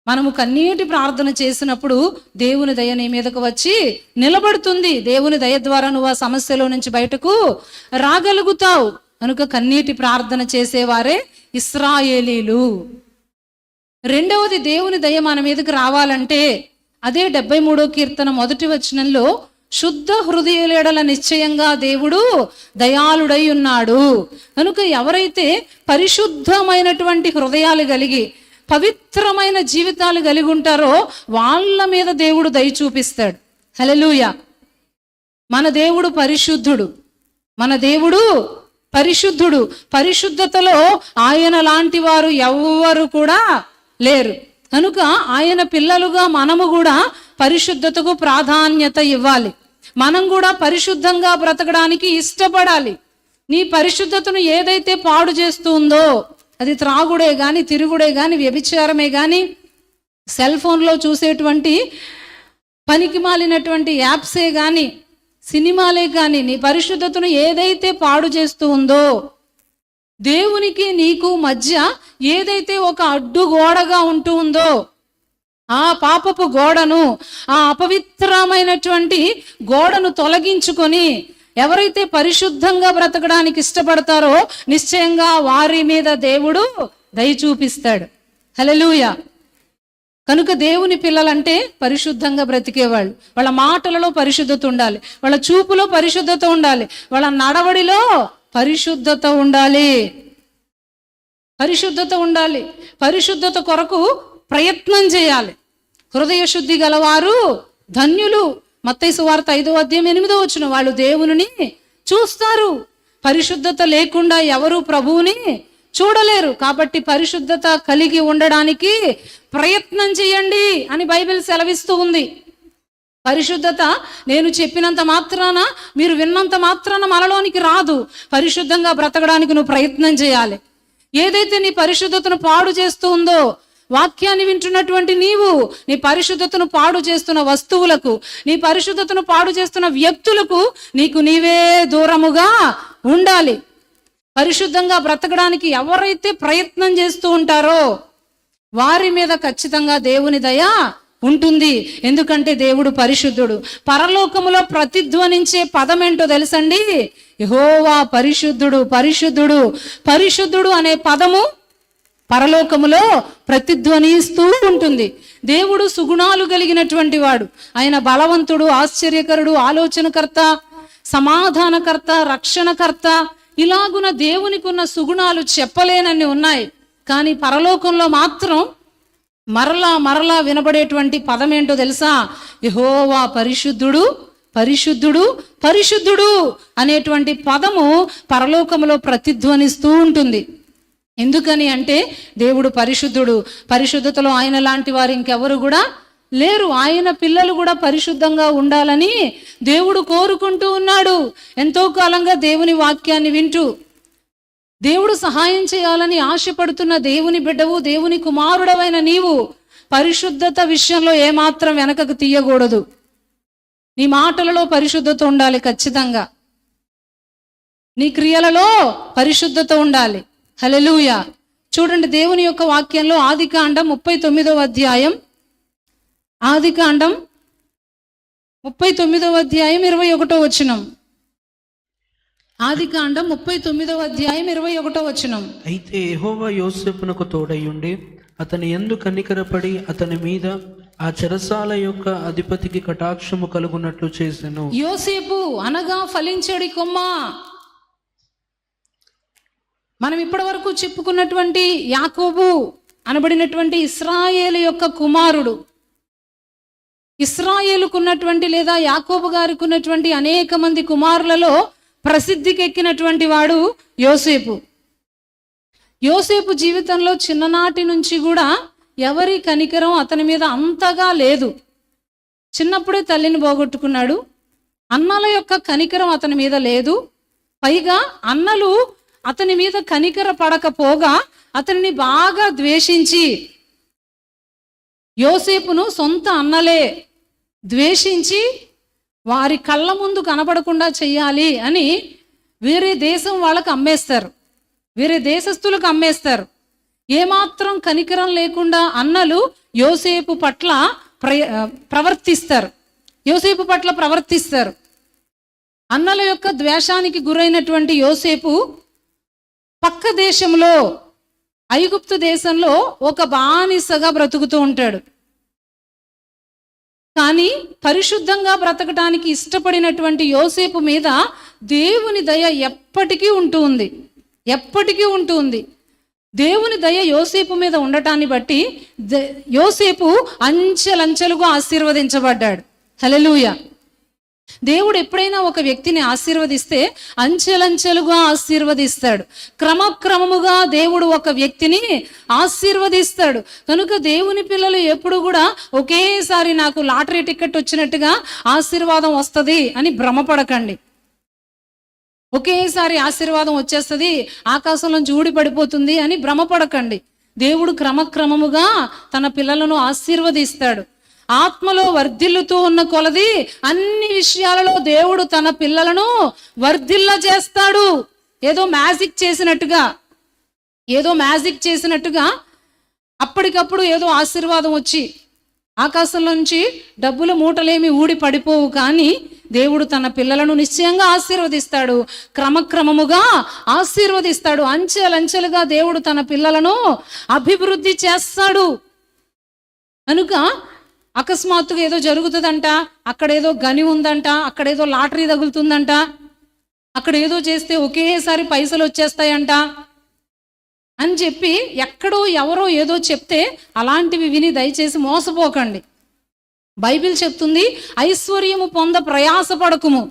మనము కన్నీటి ప్రార్థన చేసినప్పుడు దేవుని దయ నీ మీదకు వచ్చి నిలబడుతుంది. దేవుని దయ ద్వారా నువ్వు ఆ సమస్యలో నుంచి బయటకు రాగలుగుతావు. కనుక కన్నీటి ప్రార్థన చేసేవారే ఇశ్రాయేలీలు. రెండవది, దేవుని దయ మన మీదకు రావాలంటే అదే 73వ కీర్తన 1వ వచనంలో, శుద్ధ హృదయుల నిశ్చయంగా దేవుడు దయాళుడై ఉన్నాడు. కనుక ఎవరైతే పరిశుద్ధమైనటువంటి హృదయాలు కలిగి పవిత్రమైన జీవితాలు కలిగి ఉంటారో వాళ్ళ మీద దేవుడు దయ చూపిస్తాడు. హల్లెలూయా. మన దేవుడు పరిశుద్ధుడు, మన దేవుడు పరిశుద్ధుడు. పరిశుద్ధతలో ఆయన లాంటి వారు ఎవ్వరు కూడా లేరు. కనుక ఆయన పిల్లలుగా మనము కూడా పరిశుద్ధతకు ప్రాధాన్యత ఇవ్వాలి. మనం కూడా పరిశుద్ధంగా బ్రతకడానికి ఇష్టపడాలి. నీ పరిశుద్ధతను ఏదైతే పాడు చేస్తూ ఉందో, అది త్రాగుడే కానీ, తిరుగుడే కానీ, వ్యభిచారమే కానీ, సెల్ ఫోన్లో చూసేటువంటి పనికి మాలినటువంటి యాప్సే కానీ, సినిమాలే కానీ, నీ పరిశుద్ధతను ఏదైతే పాడు చేస్తూ ఉందో, దేవునికి నీకు మధ్య ఏదైతే ఒక అడ్డు గోడగా ఉంటూ ఉందో, ఆ పాపపు గోడను, ఆ అపవిత్రమైనటువంటి గోడను తొలగించుకొని ఎవరైతే పరిశుద్ధంగా బ్రతకడానికి ఇష్టపడతారో నిశ్చయంగా వారి మీద దేవుడు దయ చూపిస్తాడు. హల్లెలూయా. కనుక దేవుని పిల్లలంటే పరిశుద్ధంగా బ్రతికేవాళ్ళు. వాళ్ళ మాటలలో పరిశుద్ధత ఉండాలి, వాళ్ళ చూపులో పరిశుద్ధత ఉండాలి, వాళ్ళ నడవడిలో పరిశుద్ధత ఉండాలి. పరిశుద్ధత ఉండాలి. పరిశుద్ధత కొరకు ప్రయత్నం చేయాలి. హృదయ శుద్ధి గలవారు ధన్యులు. మత్తయి సువార్త 5:8 వాళ్ళు దేవుని చూస్తారు. పరిశుద్ధత లేకుండా ఎవరు ప్రభువుని చూడలేరు. కాబట్టి పరిశుద్ధత కలిగి ఉండడానికి ప్రయత్నం చేయండి అని బైబిల్ సెలవిస్తూ ఉంది. పరిశుద్ధత నేను చెప్పినంత మాత్రాన, మీరు విన్నంత మాత్రాన మనలోనికి రాదు. పరిశుద్ధంగా బ్రతకడానికి నువ్వు ప్రయత్నం చేయాలి. ఏదైతే నీ పరిశుద్ధతను పాడు చేస్తూ ఉందో, వాక్యాన్ని వింటున్నటువంటి నీవు నీ పరిశుద్ధతను పాడు చేస్తున్న వస్తువులకు, నీ పరిశుద్ధతను పాడు చేస్తున్న వ్యక్తులకు నీకు నీవే దూరముగా ఉండాలి. పరిశుద్ధంగా బ్రతకడానికి ఎవరైతే ప్రయత్నం చేస్తూ ఉంటారో వారి మీద ఖచ్చితంగా దేవుని దయ ఉంటుంది. ఎందుకంటే దేవుడు పరిశుద్ధుడు. పరలోకములో ప్రతిధ్వనించే పదం ఏంటో తెలుసండి? యెహోవా పరిశుద్ధుడు, పరిశుద్ధుడు, పరిశుద్ధుడు అనే పదము పరలోకములో ప్రతిధ్వనిస్తూ ఉంటుంది. దేవుడు సుగుణాలు కలిగినటువంటి వాడు. ఆయన బలవంతుడు, ఆశ్చర్యకరుడు, ఆలోచనకర్త, సమాధానకర్త, రక్షణకర్త. ఇలాగున దేవునికి ఉన్న సుగుణాలు చెప్పలేనన్ని ఉన్నాయి. కానీ పరలోకంలో మాత్రం మరలా మరలా వినబడేటువంటి పదం ఏంటో తెలుసా? యెహోవా పరిశుద్ధుడు, పరిశుద్ధుడు, పరిశుద్ధుడు అనేటువంటి పదము పరలోకములో ప్రతిధ్వనిస్తూ ఉంటుంది. ఎందుకని అంటే దేవుడు పరిశుద్ధుడు. పరిశుద్ధతలో ఆయన లాంటి వారు ఇంకెవరు కూడా లేరు. ఆయన పిల్లలు కూడా పరిశుద్ధంగా ఉండాలని దేవుడు కోరుకుంటూ ఉన్నాడు. ఎంతో కాలంగా దేవుని వాక్యాన్ని వింటూ దేవుడు సహాయం చేయాలని ఆశపడుతున్న దేవుని బిడ్డవు, దేవుని కుమారుడవైన నీవు పరిశుద్ధత విషయంలో ఏమాత్రం వెనకకు తీయకూడదు. నీ మాటలలో పరిశుద్ధత ఉండాలి ఖచ్చితంగా. నీ క్రియలలో పరిశుద్ధత ఉండాలి. హల్లెలూయా. చూడండి దేవుని యొక్క వాక్యంలో ఆదికాండం 39వ అధ్యాయం, ఆదికాండం 39వ అధ్యాయం 21వ వచనం. ఆదికాండం 39వ అధ్యాయం 21వ వచనం. అయితే యెహోవా యోసేపునకు తోడయ్యుండి అతని యందు కనికరపడి అతని మీద ఆ చెరసాల యొక్క అధిపతికి కటాక్షము కలుగునట్లు చేసెను. యోసేపు అనగా ఫలించడి కొమ్మ. మనం ఇప్పటి వరకు చెప్పుకున్నటువంటి యాకోబు అనబడినటువంటి ఇశ్రాయేలు యొక్క కుమారుడు. ఇశ్రాయేలుకున్నటువంటి లేదా యాకోబు గారికి ఉన్నటువంటి అనేక మంది కుమారులలో ప్రసిద్ధికి ఎక్కినటువంటి వాడు యోసేపు. యోసేపు జీవితంలో చిన్ననాటి నుంచి కూడా ఎవరి కనికరం అతని మీద అంతగా లేదు. చిన్నప్పుడే తల్లిని పోగొట్టుకున్నాడు. అన్నల యొక్క కనికరం అతని మీద లేదు. పైగా అన్నలు అతని మీద కనికర పడకపోగా అతనిని బాగా ద్వేషించి, యోసేపును సొంత అన్నలే ద్వేషించి వారి కళ్ళ ముందు కనబడకుండా చెయ్యాలి అని వేరే దేశం వాళ్ళకు అమ్మేస్తారు, వేరే దేశస్తులకు అమ్మేస్తారు. ఏమాత్రం కనికరం లేకుండా అన్నలు యోసేపు పట్ల ప్రవర్తిస్తారు. అన్నల యొక్క ద్వేషానికి గురైనటువంటి యోసేపు పక్క దేశంలో, ఐగుప్తు దేశంలో ఒక బానిసగా బ్రతుకుతూ ఉంటాడు. కానీ పరిశుద్ధంగా బ్రతకటానికి ఇష్టపడినటువంటి యోసేపు మీద దేవుని దయ ఎప్పటికీ ఉంటుంది. దేవుని దయ యోసేపు మీద ఉండటాన్ని బట్టి యోసేపు అంచెలంచెలుగా ఆశీర్వదించబడ్డాడు. హల్లెలూయా. దేవుడు ఎప్పుడైనా ఒక వ్యక్తిని ఆశీర్వదిస్తే అంచెలంచెలుగా ఆశీర్వదిస్తాడు. క్రమక్రమముగా దేవుడు ఒక వ్యక్తిని ఆశీర్వదిస్తాడు. కనుక దేవుని పిల్లలు ఎప్పుడు కూడా ఒకేసారి నాకు లాటరీ టికెట్ వచ్చినట్టుగా ఆశీర్వాదం వస్తుంది అని భ్రమపడకండి. ఒకేసారి ఆశీర్వాదం వచ్చేస్తుంది, ఆకాశంలోంచి ఊడి పడిపోతుంది అని భ్రమపడకండి. దేవుడు క్రమక్రమముగా తన పిల్లలను ఆశీర్వదిస్తాడు. ఆత్మలో వర్ధిల్లుతూ ఉన్న కొలది అన్ని విషయాలలో దేవుడు తన పిల్లలను వర్ధిల్ల చేస్తాడు. ఏదో మ్యాజిక్ చేసినట్టుగా అప్పటికప్పుడు ఏదో ఆశీర్వాదం వచ్చి ఆకాశంలోంచి డబ్బుల మూటలేమి ఊడి పడిపోవు. కానీ దేవుడు తన పిల్లలను నిశ్చయంగా ఆశీర్వదిస్తాడు, క్రమక్రమముగా ఆశీర్వదిస్తాడు. అంచెలంచెలుగా దేవుడు తన పిల్లలను అభివృద్ధి చేస్తాడు. కనుక అకస్మాత్తుగా ఏదో జరుగుతుందంట, అక్కడేదో గని ఉందంట, అక్కడేదో లాటరీ తగులుతుందంట, అక్కడ ఏదో చేస్తే ఒకేసారి పైసలు వచ్చేస్తాయంట అని చెప్పి ఎక్కడో ఎవరో ఏదో చెప్తే అలాంటివి విని దయచేసి మోసపోకండి. బైబిల్ చెప్తుంది, ఐశ్వర్యము పొంద ప్రయాసపడకుము.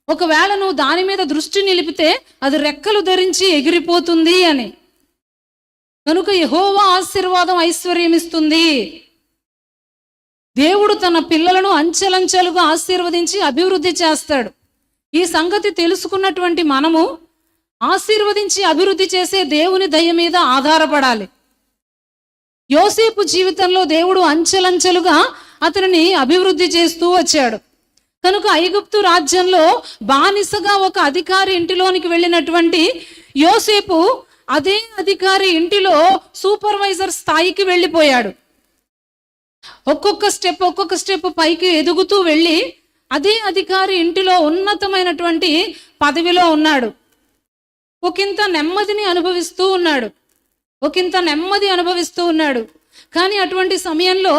ఒకవేళ నువ్వు దాని మీద దృష్టి నిలిపితే అది రెక్కలు ధరించి ఎగిరిపోతుంది అని. కనుక యెహోవా ఆశీర్వాదం ఐశ్వర్యం ఇస్తుంది. దేవుడు తన పిల్లలను అంచెలంచెలుగా ఆశీర్వదించి అభివృద్ధి చేస్తాడు. ఈ సంగతి తెలుసుకున్నటువంటి మనము ఆశీర్వదించి అభివృద్ధి చేసే దేవుని దయ మీద ఆధారపడాలి. యోసేపు జీవితంలో దేవుడు అంచెలంచెలుగా అతనిని అభివృద్ధి చేస్తూ వచ్చాడు. కనుక ఐగుప్తు రాజ్యంలో బానిసగా ఒక అధికారి ఇంటిలోనికి వెళ్ళినటువంటి యోసేపు అదే అధికారి ఇంటిలో సూపర్వైజర్ స్థాయికి వెళ్ళిపోయాడు. ఒక్కొక్క స్టెప్ పైకి ఎదుగుతూ వెళ్ళి అదే అధికారి ఇంటిలో ఉన్నతమైనటువంటి పదవిలో ఉన్నాడు. ఒకంత నెమ్మది అనుభవిస్తూ ఉన్నాడు. కానీ అటువంటి సమయంలో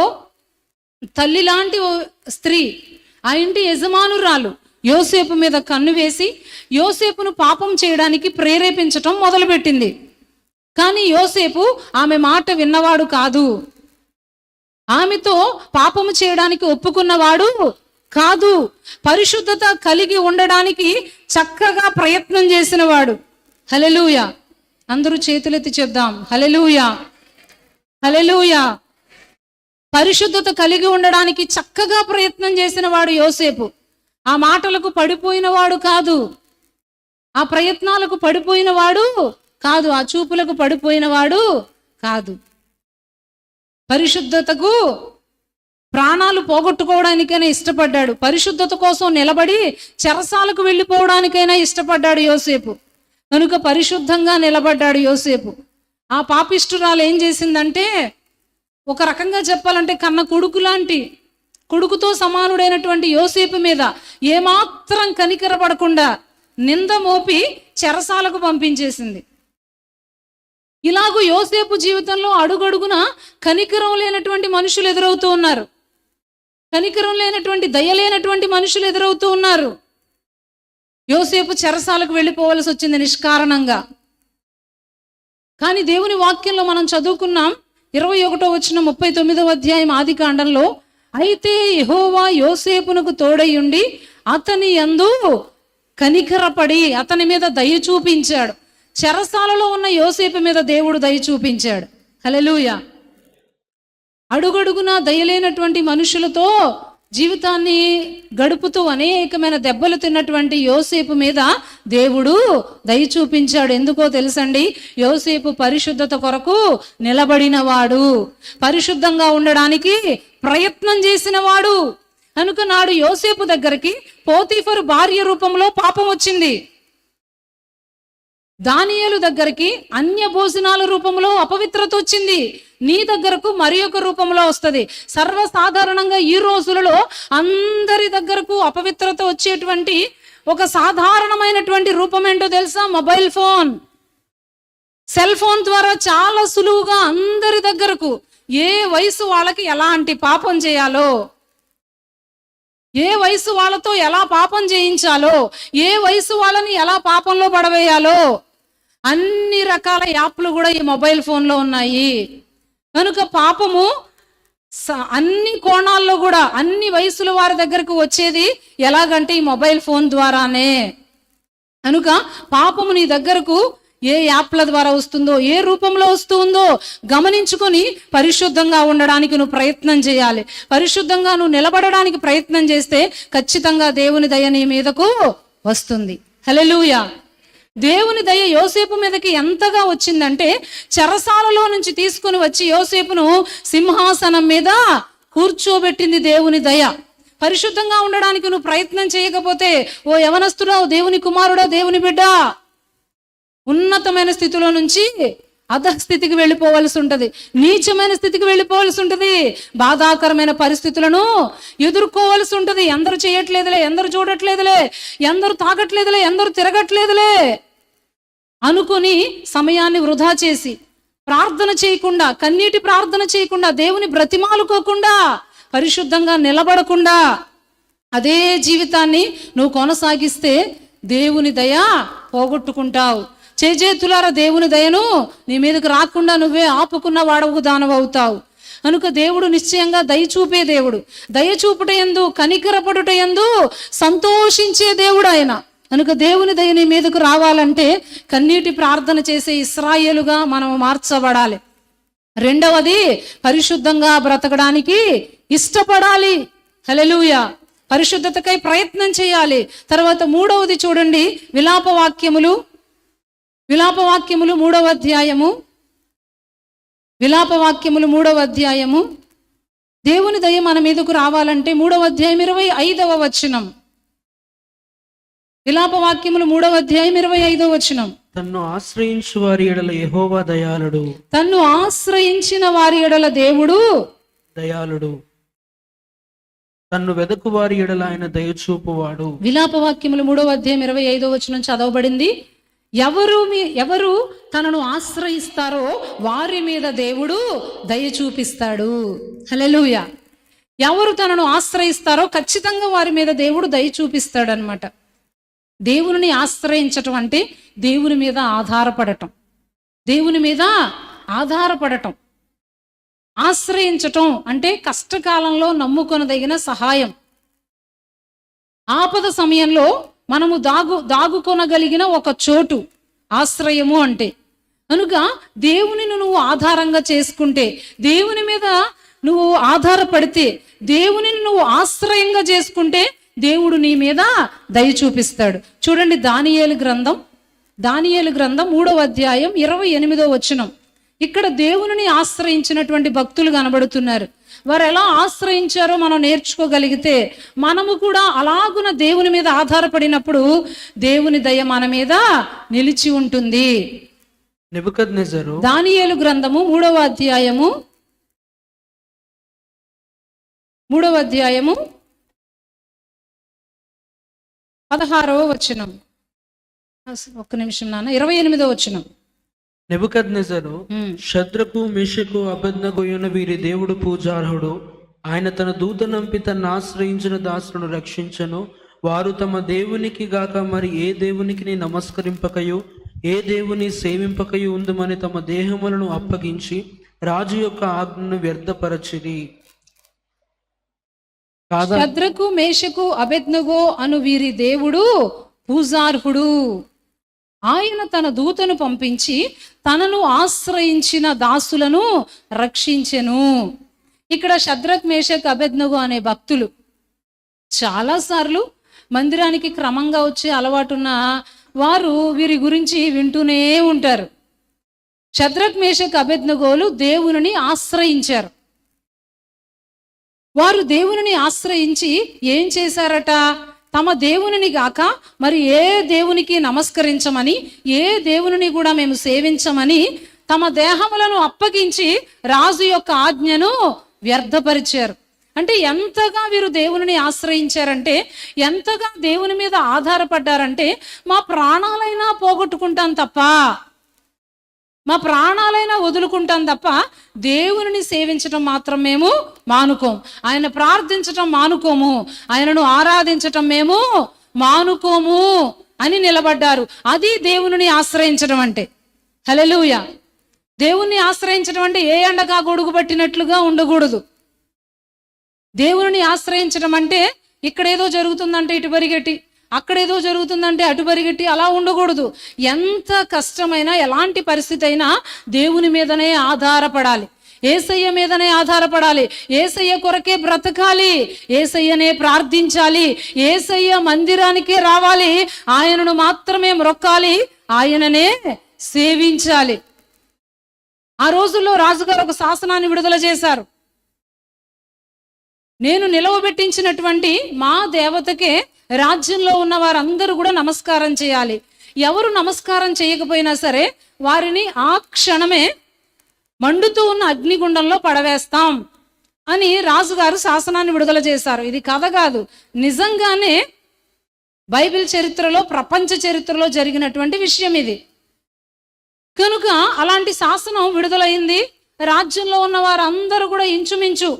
తల్లి లాంటి స్త్రీ, ఆ ఇంటి యజమానురాలు యోసేపు మీద కన్ను వేసి యోసేపును పాపం చేయడానికి ప్రేరేపించటం మొదలుపెట్టింది. కానీ యోసేపు ఆమె మాట విన్నవాడు కాదు. ఆమెతో పాపము చేయడానికి ఒప్పుకున్నవాడు కాదు. పరిశుద్ధత కలిగి ఉండడానికి చక్కగా ప్రయత్నం చేసినవాడు. హల్లెలూయా. అందరూ చేతులెత్తి చెప్దాం, హల్లెలూయా, హల్లెలూయా. పరిశుద్ధత కలిగి ఉండడానికి చక్కగా ప్రయత్నం చేసిన వాడు యోసేపు. ఆ మాటలకు పడిపోయినవాడు కాదు, ఆ ప్రయత్నాలకు పడిపోయినవాడు కాదు, ఆ చూపులకు పడిపోయినవాడు కాదు. పరిశుద్ధతకు ప్రాణాలు పోగొట్టుకోవడానికైనా ఇష్టపడ్డాడు. పరిశుద్ధత కోసం నిలబడి చెరసాలకు వెళ్ళిపోవడానికైనా ఇష్టపడ్డాడు యోసేపు. కనుక పరిశుద్ధంగా నిలబడ్డాడు యోసేపు. ఆ పాపిష్టురాలు ఏం చేసిందంటే, ఒక రకంగా చెప్పాలంటే కన్న కొడుకు లాంటి, కొడుకుతో సమానుడైనటువంటి యోసేపు మీద ఏమాత్రం కనికరపడకుండా నింద మోపి చెరసాలకు పంపించేసింది. ఇలాగూ యోసేపు జీవితంలో అడుగడుగున కనికరం లేనటువంటి మనుషులు ఎదురవుతూ ఉన్నారు. కనికరం లేనటువంటి, దయ లేనటువంటి మనుషులు ఎదురవుతూ ఉన్నారు. యోసేపు చెరసాలకు వెళ్ళిపోవలసి వచ్చింది నిష్కారణంగా. కానీ దేవుని వాక్యంలో మనం చదువుకున్నాం, 21వ వచనం 39వ అధ్యాయం ఆదికాండంలో, అయితే యెహోవా యోసేపునకు తోడయుండి అతని యందు కనికరపడి అతని మీద దయ చూపించాడు. చెరసాలలో ఉన్న యోసేపు మీద దేవుడు దయ చూపించాడు. హల్లెలూయా. అడుగడుగునా దయలేనటువంటి మనుషులతో జీవితాన్ని గడుపుతూ అనేకమైన దెబ్బలు తిన్నటువంటి యోసేపు మీద దేవుడు దయ చూపించాడు. ఎందుకో తెలుసండి, యోసేపు పరిశుద్ధత కొరకు నిలబడినవాడు, పరిశుద్ధంగా ఉండడానికి ప్రయత్నం చేసినవాడు. కనుక నాడు యోసేపు దగ్గరికి పోతీఫరు భార్య రూపంలో పాపం వచ్చింది. దానియేలు దగ్గరికి అన్య భోజనాల రూపంలో అపవిత్రత వచ్చింది. నీ దగ్గరకు మరి ఒక రూపంలో వస్తుంది. సర్వసాధారణంగా ఈ రోజులలో అందరి దగ్గరకు అపవిత్రత వచ్చేటువంటి ఒక సాధారణమైనటువంటి రూపం ఏంటో తెలుసా? Mobile phone. సెల్ ఫోన్ ద్వారా చాలా సులువుగా అందరి దగ్గరకు ఏ వయసు వాళ్ళకి ఎలాంటి పాపం చేయాలో, ఏ వయసు వాళ్ళతో ఎలా పాపం చేయించాలో, ఏ వయసు వాళ్ళని ఎలా పాపంలో పడవేయాలో అన్ని రకాల యాప్లు కూడా ఈ మొబైల్ ఫోన్లో ఉన్నాయి. కనుక పాపము అన్ని కోణాల్లో కూడా అన్ని వయసుల వారి దగ్గరకు వచ్చేది ఎలాగంటే ఈ మొబైల్ ఫోన్ ద్వారానే. కనుక పాపము నీ దగ్గరకు ఏ యాప్ల ద్వారా వస్తుందో, ఏ రూపంలో వస్తుందో గమనించుకొని పరిశుద్ధంగా ఉండడానికి నువ్వు ప్రయత్నం చేయాలి. పరిశుద్ధంగా నువ్వు నిలబడడానికి ప్రయత్నం చేస్తే ఖచ్చితంగా దేవుని దయ నీ మీదకు వస్తుంది. హల్లెలూయా. దేవుని దయ యోసేపు మీదకి ఎంతగా వచ్చిందంటే, చెరసాలలో నుంచి తీసుకుని వచ్చి యోసేపును సింహాసనం మీద కూర్చోబెట్టింది దేవుని దయ. పరిశుద్ధంగా ఉండడానికి నువ్వు ప్రయత్నం చేయకపోతే, ఓ యవనస్తుడా, దేవుని కుమారుడా, దేవుని బిడ్డ, ఉన్నతమైన స్థితిలో నుంచి అధస్థితికి వెళ్ళిపోవలసి ఉంటుంది, నీచమైన స్థితికి వెళ్ళిపోవలసి ఉంటుంది, బాధాకరమైన పరిస్థితులను ఎదుర్కోవలసి ఉంటుంది. ఎందరు చేయట్లేదులే, ఎందరు చూడట్లేదులే, ఎందరు తాగట్లేదులే, ఎందరు తిరగట్లేదులే అనుకుని సమయాన్ని వృధా చేసి ప్రార్థన చేయకుండా, కన్నీటి ప్రార్థన చేయకుండా, దేవుని బ్రతిమాలుకోకుండా, పరిశుద్ధంగా నిలబడకుండా అదే జీవితాన్ని నువ్వు కొనసాగిస్తే దేవుని దయ పోగొట్టుకుంటావు. చేతులారా దేవుని దయను నీ మీదకు రాకుండా నువ్వే ఆపుకున్న వాడవు, దానవవుతావు. కనుక దేవుడు నిశ్చయంగా దయ చూపే దేవుడు. దయ చూపుట యందు, కనికరపడుట యందు సంతోషించే దేవుడు ఆయన. కనుక దేవుని దయ నీ మీదకు రావాలంటే కన్నీటి ప్రార్థన చేసే ఇశ్రాయేలుగా మనం మార్చబడాలి. రెండవది, పరిశుద్ధంగా బ్రతకడానికి ఇష్టపడాలి. హల్లెలూయా. పరిశుద్ధతకై ప్రయత్నం చేయాలి. తర్వాత మూడవది చూడండి, విలాపవాక్యములు 3వ అధ్యాయము. విలాపవాక్యములు 3వ అధ్యాయము. దేవుని దయ మన మీదకు రావాలంటే 3వ అధ్యాయం 25వ వచనం. విలాపవాక్యములు 3వ అధ్యాయం 25వ వచనం. తన్ను ఆశ్రయించు వారి ఎడల యెహోవా దయాళుడు. తన్ను ఆశ్రయించిన వారి ఎడల దేవుడు దయాళుడు. తన్ను వెదకు వారి ఎడల ఆయన దయచూపువాడు. విలాపవాక్యములు 3వ అధ్యాయం 25వ వచనం చదవబడింది. ఎవరు తనను ఆశ్రయిస్తారో వారి మీద దేవుడు దయ చూపిస్తాడు. హల్లెలూయా. ఎవరు తనను ఆశ్రయిస్తారో ఖచ్చితంగా వారి మీద దేవుడు దయ చూపిస్తాడు అనమాట. దేవుని ఆశ్రయించటం అంటే దేవుని మీద ఆధారపడటం. దేవుని మీద ఆధారపడటం. ఆశ్రయించటం అంటే కష్టకాలంలో నమ్ముకొనదగిన సహాయం. ఆపద సమయంలో మనము దాగుకొనగలిగిన ఒక చోటు ఆశ్రయము అంటే. కనుక దేవుని నువ్వు ఆధారంగా చేసుకుంటే, దేవుని మీద నువ్వు ఆధారపడితే, దేవుని నువ్వు ఆశ్రయంగా చేసుకుంటే దేవుడు నీ మీద దయ చూపిస్తాడు. చూడండి, దానియేలు గ్రంథం 3వ అధ్యాయం 28వ వచనం. ఇక్కడ దేవుని ఆశ్రయించినటువంటి భక్తులు కనబడుతున్నారు. వారు ఎలా ఆశ్రయించారో మనం నేర్చుకోగలిగితే మనము కూడా అలాగున దేవుని మీద ఆధారపడినప్పుడు దేవుని దయ మన మీద నిలిచి ఉంటుంది. నెబుకద్నెజరు దానియేలు గ్రంథము 3వ అధ్యాయము 16వ వచనం. ఒక్క నిమిషం నాన్న. 28వ వచనం. నెబుకద్నెజరు శద్రకు, మేషకు, అబేద్నెగోయును వీరి దేవుడు పూజార్హుడు. ఆయన తన దూతనంపి తన ఆశ్రయించిన దాసులను రక్షించను. వారు తమ దేవునికి గాక మరి ఏ దేవునికి నమస్కరింపకయు ఏ దేవుని సేవింపకయు ఉందుమని తమ దేహములను అప్పగించి రాజు యొక్క ఆజ్ఞను వ్యర్థపరచిరి. శద్రకు, మేషకు, అబేద్నెగో అను వీరి దేవుడు పూజార్హుడు. ఆయన తన దూతను పంపించి తనను ఆశ్రయించిన దాసులను రక్షించెను. ఇక్కడ శద్రక్, మేషక్, అబేద్నెగో అనే భక్తులు చాలాసార్లు మందిరానికి క్రమంగా వచ్చే అలవాటున్న వారు వీరి గురించి వింటూనే ఉంటారు. శద్రక్, మేషక్, అబేద్నెగోలు దేవుని ఆశ్రయించారు. వారు దేవుని ఆశ్రయించి ఏం చేశారట? తమ దేవునిని గాక మరి ఏ దేవునికి నమస్కరించమని, ఏ దేవుని కూడా మేము సేవించమని తమ దేహములను అప్పగించి రాజు యొక్క ఆజ్ఞను వ్యర్థపరిచారు. అంటే ఎంతగా వీరు దేవుని ఆశ్రయించారంటే, ఎంతగా దేవుని మీద ఆధారపడ్డారంటే, మా ప్రాణాలైనా పోగొట్టుకుంటాం తప్ప, మా ప్రాణాలైనా వదులుకుంటాం తప్ప దేవుని సేవించటం మాత్రం మేము మానుకోము. ఆయన ప్రార్థించటం మానుకోము, ఆయనను ఆరాధించటం మేము మానుకోము అని నిలబడ్డారు. అది దేవుని ఆశ్రయించడం అంటే. హల్లెలూయా. దేవుణ్ణి ఆశ్రయించడం అంటే ఏ ఎండగా గొడుగు పట్టినట్లుగా ఉండకూడదు. దేవుని ఆశ్రయించడం అంటే ఇక్కడేదో జరుగుతుందంటే ఇటు పరిగెట్టి, అక్కడేదో జరుగుతుందంటే అటు పరిగెట్టి అలా ఉండకూడదు. ఎంత కష్టమైనా, ఎలాంటి పరిస్థితి అయినా దేవుని మీదనే ఆధారపడాలి, యేసయ్య మీదనే ఆధారపడాలి, యేసయ్య కొరకే బ్రతకాలి, యేసయ్యనే ప్రార్థించాలి, యేసయ్య మందిరానికే రావాలి, ఆయనను మాత్రమే మొక్కాలి, ఆయననే సేవించాలి. ఆ రోజుల్లో రాజుగారు ఒక శాసనాన్ని విడుదల చేశారు. నేను నిలవబెట్టించినటువంటి మా దేవతకే రాజ్యంలో ఉన్న వారందరూ కూడా నమస్కారం చేయాలి. ఎవరు నమస్కారం చేయకపోయినా సరే వారిని ఆ క్షణమే మండుతూ ఉన్న అగ్నిగుండంలో పడవేస్తాం అని రాజుగారు శాసనాన్ని విడుదల చేశారు. ఇది కథ కాదు, నిజంగానే బైబిల్ చరిత్రలో, ప్రపంచ చరిత్రలో జరిగినటువంటి విషయం ఇది. కనుక అలాంటి శాసనం విడుదలైంది. రాజ్యంలో ఉన్న వారందరూ కూడా ఇంచుమించు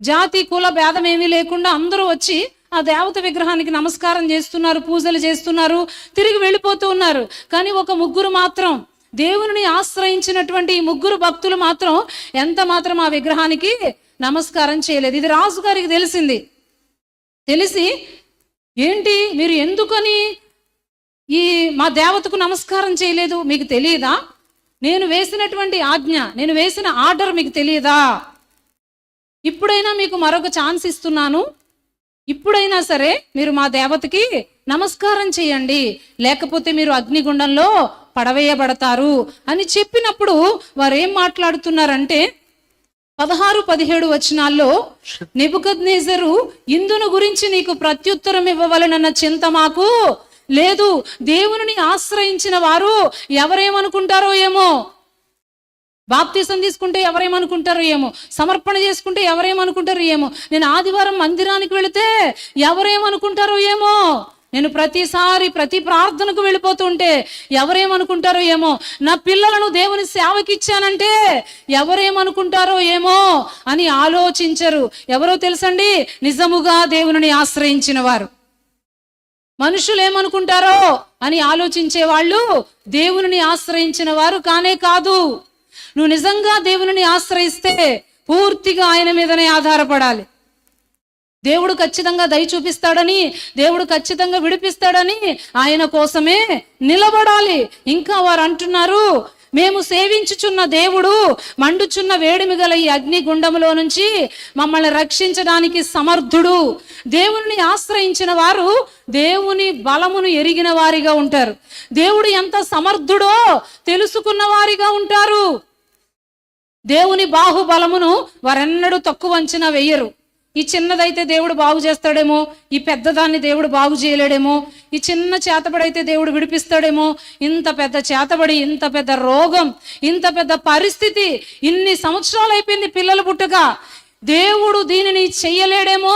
జాతి కుల భేదం ఏమీ లేకుండా అందరూ వచ్చి ఆ దేవత విగ్రహానికి నమస్కారం చేస్తున్నారు, పూజలు చేస్తున్నారు, తిరిగి వెళ్ళిపోతూ ఉన్నారు. కానీ ఒక ముగ్గురు మాత్రం, దేవుని ఆశ్రయించినటువంటి ఈ ముగ్గురు భక్తులు మాత్రం ఎంత మాత్రం ఆ విగ్రహానికి నమస్కారం చేయలేదు. ఇది రాజుగారికి తెలిసింది. తెలిసి, ఏంటి మీరు ఎందుకని ఈ మా దేవతకు నమస్కారం చేయలేదు? మీకు తెలియదా? నేను వేసినటువంటి ఆజ్ఞ, నేను వేసిన ఆర్డర్ మీకు తెలియదా? ఇప్పుడైనా మీకు మరొక ఛాన్స్ ఇస్తున్నాను. ఇప్పుడైనా సరే మీరు మా దేవతకి నమస్కారం చేయండి, లేకపోతే మీరు అగ్నిగుండంలో పడవేయబడతారు అని చెప్పినప్పుడు వారు ఏం మాట్లాడుతున్నారంటే 16-17 వచనాల్లో, నెబుకద్నెజరు, ఇందును గురించి నీకు ప్రత్యుత్తరం ఇవ్వవలనన్న చింత మాకు లేదు. దేవుని ఆశ్రయించిన వారు ఎవరేమనుకుంటారో ఏమో, బాప్తీసం తీసుకుంటే ఎవరేమనుకుంటారో ఏమో, సమర్పణ చేసుకుంటే ఎవరేమనుకుంటారో ఏమో, నేను ఆదివారం మందిరానికి వెళితే ఎవరేమనుకుంటారో ఏమో, నేను ప్రతిసారి ప్రతి ప్రార్థనకు వెళ్ళిపోతుంటే ఎవరేమనుకుంటారో ఏమో, నా పిల్లలను దేవుని సేవకి ఇచ్చానంటే ఎవరేమనుకుంటారో ఏమో అని ఆలోచించరు. ఎవరో తెలుసండి? నిజముగా దేవుని ఆశ్రయించిన వారు. మనుషులు ఏమనుకుంటారో అని ఆలోచించే వాళ్ళు దేవుని ఆశ్రయించిన వారు కానే కాదు. నువ్వు నిజంగా దేవుని ఆశ్రయిస్తే పూర్తిగా ఆయన మీదనే ఆధారపడాలి. దేవుడు ఖచ్చితంగా దయ చూపిస్తాడని, దేవుడు ఖచ్చితంగా విడిపిస్తాడని ఆయన కోసమే నిలబడాలి. ఇంకా వారు అంటున్నారు, మేము సేవించుచున్న దేవుడు మండుచున్న వేడిమి గల ఈ అగ్నిగుండములో నుంచి మమ్మల్ని రక్షించడానికి సమర్థుడు. దేవుని ఆశ్రయించిన వారు దేవుని బలమును ఎరిగిన వారిగా ఉంటారు. దేవుడు ఎంత సమర్థుడో తెలుసుకున్న వారిగా ఉంటారు. దేవుని బాహుబలమును వారెన్నడూ తక్కువ అంచనా వేయరు. ఈ చిన్నదైతే దేవుడు బాగు చేస్తాడేమో, ఈ పెద్దదాన్ని దేవుడు బాగు చేయలేడేమో, ఈ చిన్న చేతబడైతే దేవుడు విడిపిస్తాడేమో, ఇంత పెద్ద చేతబడి, ఇంత పెద్ద రోగం, ఇంత పెద్ద పరిస్థితి, ఇన్ని సంవత్సరాలు అయిపోయింది పిల్లలు పుట్టగా, దేవుడు దీనిని చెయ్యలేడేమో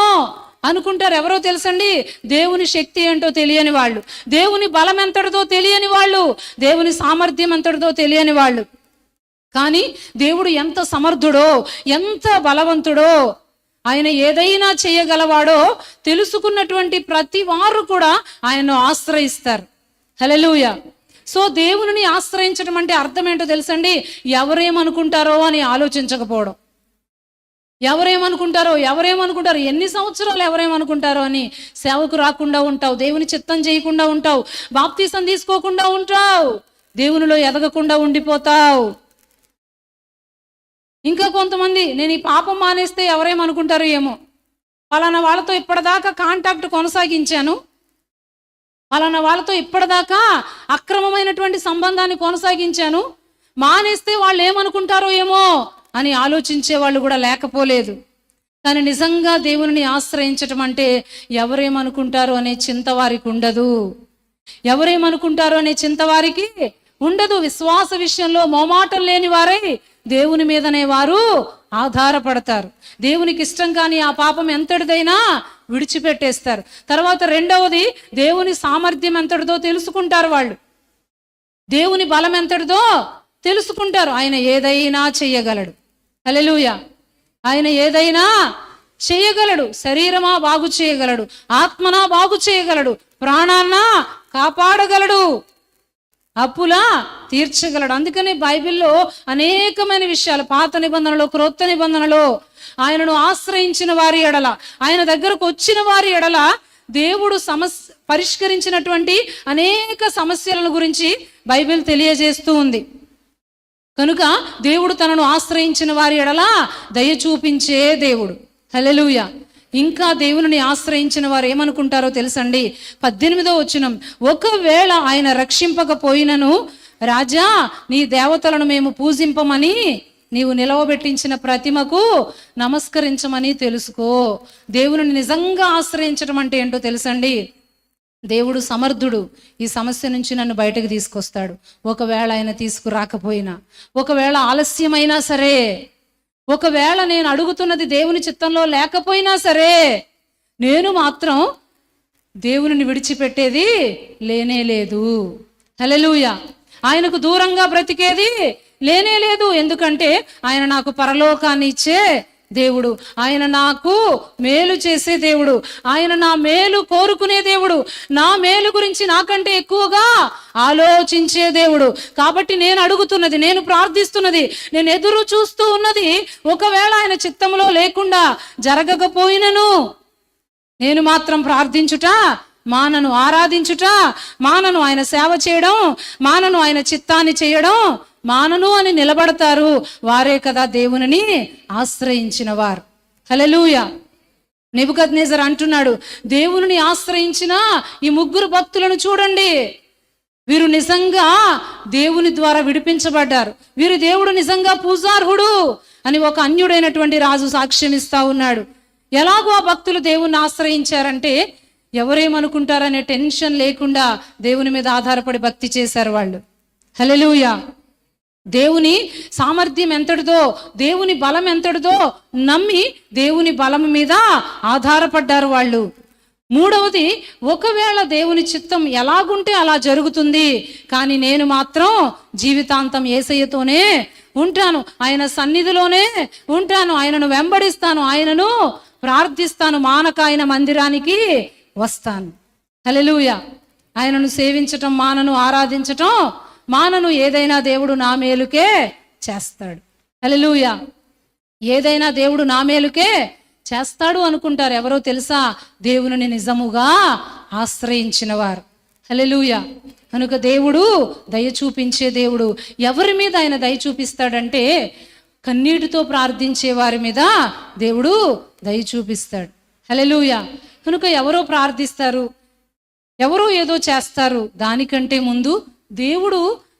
అనుకుంటారు. ఎవరో తెలుసండి? దేవుని శక్తి ఏంటో తెలియని వాళ్ళు, దేవుని బలం ఎంతటిదో తెలియని వాళ్ళు, దేవుని సామర్థ్యం ఎంతటిదో తెలియని వాళ్ళు. కానీ దేవుడు ఎంత సమర్థుడో, ఎంత బలవంతుడో, ఆయన ఏదైనా చేయగలవాడో తెలుసుకున్నటువంటి ప్రతి వారు కూడా ఆయన్ను ఆశ్రయిస్తారు. హల్లెలూయా. సో దేవుని ఆశ్రయించడం అంటే అర్థం ఏంటో తెలుసండి? ఎవరేమనుకుంటారో అని ఆలోచించకపోవడం. ఎవరేమనుకుంటారో, ఎన్ని సంవత్సరాలు ఎవరేమనుకుంటారో అని సేవకు రాకుండా ఉంటావు, దేవుని చిత్తం చేయకుండా ఉంటావు, బాప్తీసం తీసుకోకుండా ఉంటావు, దేవునిలో ఎదగకుండా ఉండిపోతావు. ఇంకా కొంతమంది, నేను ఈ పాపం మానేస్తే ఎవరేమనుకుంటారో ఏమో, పలానా వాళ్ళతో ఇప్పటిదాకా కాంటాక్ట్ కొనసాగించాను, పలానా వాళ్ళతో ఇప్పటిదాకా అక్రమమైనటువంటి సంబంధాన్ని కొనసాగించాను, మానేస్తే వాళ్ళు ఏమనుకుంటారో ఏమో అని ఆలోచించే వాళ్ళు కూడా లేకపోలేదు. కానీ నిజంగా దేవుని ఆశ్రయించటం అంటే ఎవరేమనుకుంటారో అనే చింత వారికి ఉండదు. ఎవరేమనుకుంటారో అనే చింత వారికి ఉండదు. విశ్వాస విషయంలో మోమాటం లేని వారై దేవుని మీదనే వారు ఆధారపడతారు. దేవునికి ఇష్టం కాని ఆ పాపం ఎంతటిదైనా విడిచిపెట్టేస్తారు. తర్వాత రెండవది, దేవుని సామర్థ్యం ఎంతటిదో తెలుసుకుంటారు. వాళ్ళు దేవుని బలం ఎంతటిదో తెలుసుకుంటారు. ఆయన ఏదైనా చెయ్యగలడు. హల్లెలూయా. ఆయన ఏదైనా చేయగలడు. శరీరమా బాగు చేయగలడు, ఆత్మనా బాగు చేయగలడు, ప్రాణాన్నా కాపాడగలడు, అప్పులా తీర్చగలడు. అందుకని బైబిల్లో అనేకమైన విషయాలు, పాత నిబంధనలో, క్రొత్త నిబంధనలో ఆయనను ఆశ్రయించిన వారి ఎడల, ఆయన దగ్గరకు వచ్చిన వారి ఎడల దేవుడు పరిష్కరించినటువంటి అనేక సమస్యలను గురించి బైబిల్ తెలియజేస్తూ ఉంది. కనుక దేవుడు తనను ఆశ్రయించిన వారి ఎడల దయ చూపించే దేవుడు. హల్లెలూయా. ఇంకా దేవుని ఆశ్రయించిన వారు ఏమనుకుంటారో తెలుసండి? 18వ వచనం, ఒకవేళ ఆయన రక్షింపకపోయినను రాజా, నీ దేవతలను మేము పూజింపమని నీవు నిలవబెట్టించిన ప్రతిమకు నమస్కరించమని తెలుసుకో. దేవుని నిజంగా ఆశ్రయించడం అంటే ఏంటో తెలుసండి? దేవుడు సమర్థుడు. ఈ సమస్య నుంచి నన్ను బయటకు తీసుకొస్తాడు. ఒకవేళ ఆయన తీసుకురాకపోయినా, ఒకవేళ ఆలస్యమైనా సరే, ఒకవేళ నేను అడుగుతున్నది దేవుని చిత్తంలో లేకపోయినా సరే, నేను మాత్రం దేవుని విడిచిపెట్టేది లేనే లేదు. హల్లెలూయా. ఆయనకు దూరంగా బ్రతికేది లేనే లేదు. ఎందుకంటే ఆయన నాకు పరలోకాన్ని ఇచ్చే దేవుడు, ఆయన నాకు మేలు చేసే దేవుడు, ఆయన నా మేలు కోరుకునే దేవుడు, నా మేలు గురించి నాకంటే ఎక్కువగా ఆలోచించే దేవుడు. కాబట్టి నేను అడుగుతున్నది, నేను ప్రార్థిస్తున్నది, నేను ఎదురు చూస్తూ ఉన్నది, ఒకవేళ ఆయన చిత్తంలో లేకుండా జరగకపోయినను నేను మాత్రం ప్రార్థించుట మానను, ఆరాధించుట మానను, ఆయన సేవ చేయడం మానను, ఆయన చిత్తాన్ని చేయడం మానను అని నిలబడతారు. వారే కదా దేవునిని ఆశ్రయించిన వారు. హల్లెలూయా. నెబుకద్నెజర్ అంటున్నాడు, దేవుని ఆశ్రయించిన ఈ ముగ్గురు భక్తులను చూడండి, వీరు నిజంగా దేవుని ద్వారా విడిపించబడ్డారు, వీరు దేవుడు నిజంగా పూజార్హుడు అని ఒక అన్యుడైనటువంటి రాజు సాక్ష్యం ఇస్తా ఉన్నాడు. ఎలాగో ఆ భక్తులు దేవుణ్ణి ఆశ్రయించారంటే ఎవరేమనుకుంటారనే టెన్షన్ లేకుండా దేవుని మీద ఆధారపడి భక్తి చేశారు వాళ్ళు. హల్లెలూయా. దేవుని సామర్థ్యం ఎంతటిదో, దేవుని బలం ఎంతటిదో నమ్మి దేవుని బలం మీద ఆధారపడ్డారు వాళ్ళు. మూడవది, ఒకవేళ దేవుని చిత్తం ఎలాగుంటే అలా జరుగుతుంది, కానీ నేను మాత్రం జీవితాంతం యేసయ్యతోనే ఉంటాను, ఆయన సన్నిధిలోనే ఉంటాను, ఆయనను వెంబడిస్తాను, ఆయనను ప్రార్థిస్తాను, మానక ఆయన మందిరానికి వస్తాను. హల్లెలూయా. ఆయనను సేవించటం మానను, ఆరాధించటం మానను, ఏదైనా దేవుడు నా మేలుకే చేస్తాడు. హల్లెలూయా. ఏదైనా దేవుడు నా మేలుకే చేస్తాడు అనుకుంటారు. ఎవరో తెలుసా? దేవుని నిజముగా ఆశ్రయించిన వారు. హల్లెలూయా. కనుక దేవుడు దయ చూపించే దేవుడు. ఎవరి మీద ఆయన దయ చూపిస్తాడంటే కన్నీటితో ప్రార్థించే వారి మీద దేవుడు దయ చూపిస్తాడు. హల్లెలూయా. కనుక ఎవరో ప్రార్థిస్తారు, ఎవరో ఏదో చేస్తారు, దానికంటే ముందు దేవుడు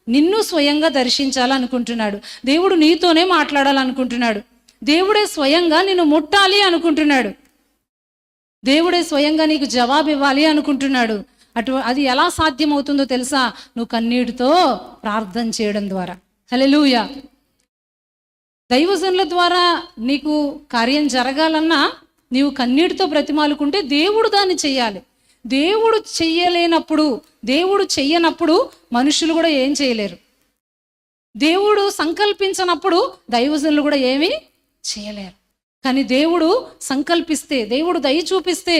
నిన్ను స్వయంగా దర్శించాలనుకుంటున్నాడు, దేవుడు నీతోనే మాట్లాడాలనుకుంటున్నాడు, దేవుడే స్వయంగా నిన్ను ముట్టాలి అనుకుంటున్నాడు, దేవుడే స్వయంగా నీకు జవాబు ఇవ్వాలి అనుకుంటున్నాడు. అది ఎలా సాధ్యమవుతుందో తెలుసా? నువ్వు కన్నీటితో ప్రార్థన చేయడం ద్వారా. హల్లెలూయా. దైవజనుల ద్వారా నీకు కార్యం జరగాలన్నా నీవు కన్నీటితో బ్రతిమాలుకుంటే దేవుడు దాన్ని చెయ్యాలి. దేవుడు చెయ్యలేనప్పుడు, దేవుడు చెయ్యనప్పుడు మనుషులు కూడా ఏం చేయలేరు. దేవుడు సంకల్పించినప్పుడు దైవజనులు కూడా ఏమీ చేయలేరు. కానీ దేవుడు సంకల్పిస్తే, దేవుడు దయ చూపిస్తే,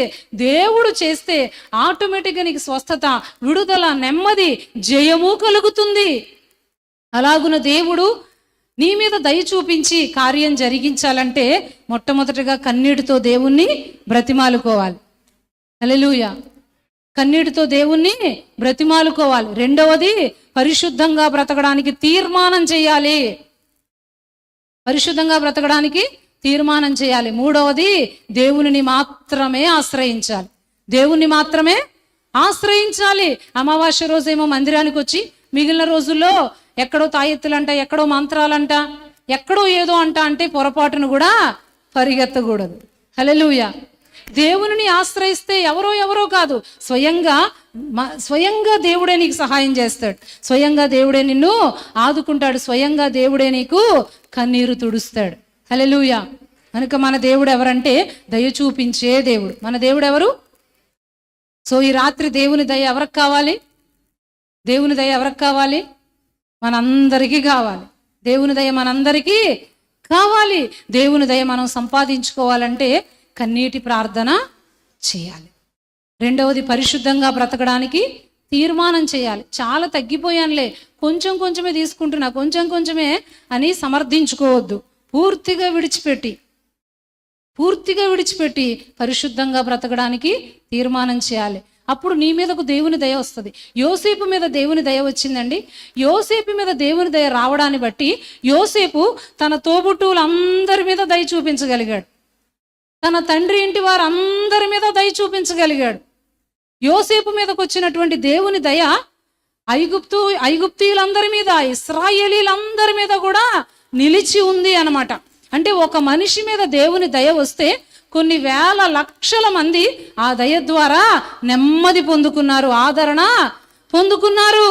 దేవుడు చేస్తే ఆటోమేటిక్గా నీకు స్వస్థత, విడుదల, నెమ్మది, జయము కలుగుతుంది. అలాగున దేవుడు నీ మీద దయ చూపించి కార్యం జరిగించాలంటే మొట్టమొదటిగా కన్నీటితో దేవుణ్ణి బ్రతిమాలుకోవాలి. హల్లెలూయా. కన్నీటితో దేవుణ్ణి బ్రతిమాలుకోవాలి. రెండవది, పరిశుద్ధంగా బ్రతకడానికి తీర్మానం చేయాలి. పరిశుద్ధంగా బ్రతకడానికి తీర్మానం చేయాలి. మూడవది, దేవునిని మాత్రమే ఆశ్రయించాలి. దేవుణ్ణి మాత్రమే ఆశ్రయించాలి. అమావాస్య రోజేమో మందిరానికి వచ్చి మిగిలిన రోజుల్లో ఎక్కడో తాయెత్తులంట, ఎక్కడో మంత్రాలంట, ఎక్కడో ఏదో అంట అంటే పొరపాటును కూడా పరిగెత్తకూడదు. హల్లెలూయా. దేవుని ఆశ్రయిస్తే ఎవరో కాదు, స్వయంగా దేవుడే నీకు సహాయం చేస్తాడు, స్వయంగా దేవుడే నిన్ను ఆదుకుంటాడు, స్వయంగా దేవుడే నీకు కన్నీరు తుడుస్తాడు. హల్లెలూయా. కనుక మన దేవుడు ఎవరంటే దయ చూపించే దేవుడు. మన దేవుడు ఎవరు? సో ఈ రాత్రి దేవుని దయ ఎవరికి కావాలి? దేవుని దయ ఎవరికి కావాలి? మనందరికీ కావాలి. దేవుని దయ మనందరికీ కావాలి. దేవుని దయ మనం సంపాదించుకోవాలంటే కన్నీటి ప్రార్థన చేయాలి. రెండవది, పరిశుద్ధంగా బ్రతకడానికి తీర్మానం చేయాలి. చాలా తగ్గిపోయానులే, కొంచెం కొంచెమే తీసుకుంటున్నా, కొంచెం కొంచెమే అని సమర్థించుకోవద్దు. పూర్తిగా విడిచిపెట్టి పరిశుద్ధంగా బ్రతకడానికి తీర్మానం చేయాలి. అప్పుడు నీ మీదకు దేవుని దయ వస్తుంది. యోసేపు మీద దేవుని దయ వచ్చిందండి. యోసేపు మీద దేవుని దయ రావడాన్ని బట్టి యోసేపు తన తోబుట్టువులందరి మీద దయ చూపించగలిగాడు, తన తండ్రి ఇంటి వారు అందరి మీద దయ చూపించగలిగాడు. యోసేపు మీదకు వచ్చినటువంటి దేవుని దయ ఐగుప్తీయులందరి మీద, ఇశ్రాయేలీలందరి మీద కూడా నిలిచి ఉంది అన్నమాట. అంటే ఒక మనిషి మీద దేవుని దయ వస్తే కొన్ని వేల లక్షల మంది ఆ దయ ద్వారా నెమ్మది పొందుకున్నారు, ఆదరణ పొందుకున్నారు.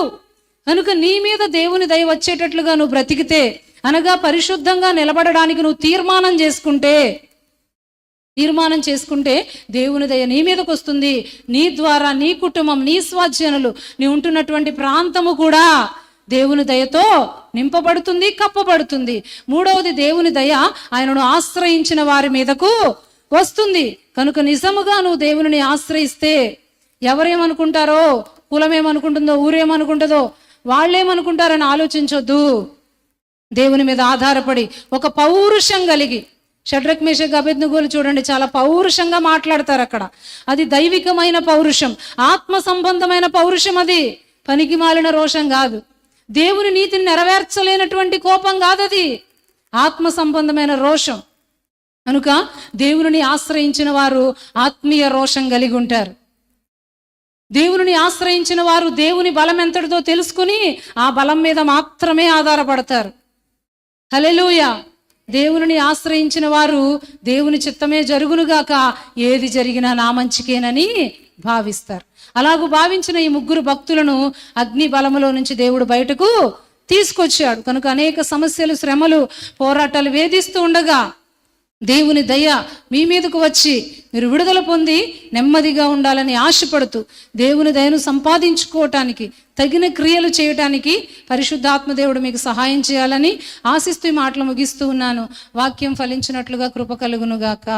కనుక నీ మీద దేవుని దయ వచ్చేటట్లుగా నువ్వు బ్రతికితే, అనగా పరిశుద్ధంగా నిలబడడానికి నువ్వు తీర్మానం చేసుకుంటే దేవుని దయ నీ మీదకి వస్తుంది. నీ ద్వారా నీ కుటుంబం, నీ స్వాధ్యనులు, నీ ఉంటున్నటువంటి ప్రాంతము కూడా దేవుని దయతో నింపబడుతుంది, కప్పబడుతుంది. మూడవది, దేవుని దయ ఆయనను ఆశ్రయించిన వారి మీదకు వస్తుంది. కనుక నిజముగా నువ్వు దేవుని ఆశ్రయిస్తే ఎవరేమనుకుంటారో, కులమేమనుకుంటుందో, ఊరేమనుకుంటుందో, వాళ్ళేమనుకుంటారని ఆలోచించొద్దు. దేవుని మీద ఆధారపడి ఒక పౌరుషం కలిగి, షడ్రక్ మేషక్ అబేద్నెగోలు చూడండి, చాలా పౌరుషంగా మాట్లాడతారు అక్కడ. అది దైవికమైన పౌరుషం, ఆత్మ సంబంధమైన పౌరుషం. అది పనికి మాలిన రోషం కాదు, దేవుని నీతిని నెరవేర్చలేనటువంటి కోపం కాదు, అది ఆత్మ సంబంధమైన రోషం. కనుక దేవుని ఆశ్రయించిన వారు ఆత్మీయ రోషం కలిగి ఉంటారు. దేవుని ఆశ్రయించిన వారు దేవుని బలం ఎంతటిదో తెలుసుకుని ఆ బలం మీద మాత్రమే ఆధారపడతారు. హల్లెలూయా. దేవుని ఆశ్రయించిన వారు దేవుని చిత్తమే జరుగునుగాక, ఏది జరిగినా నా మంచికేనని భావిస్తారు. అలాగూ భావించిన ఈ ముగ్గురు భక్తులను అగ్ని బలములో నుంచి దేవుడు బయటకు తీసుకొచ్చాడు. కనుక అనేక సమస్యలు, శ్రమలు, పోరాటాలు వేధిస్తూ ఉండగా దేవుని దయ మీ మీదకు వచ్చి మీరు విడుదల పొంది నెమ్మదిగా ఉండాలని ఆశపడుతూ దేవుని దయను సంపాదించుకోవటానికి, తగిన క్రియలు చేయటానికి పరిశుద్ధాత్మ దేవుడు మీకు సహాయం చేయాలని ఆశిస్తూ ఈ మాటలు ముగిస్తూ ఉన్నాను. వాక్యం ఫలించినట్లుగా కృప కలుగునుగాక.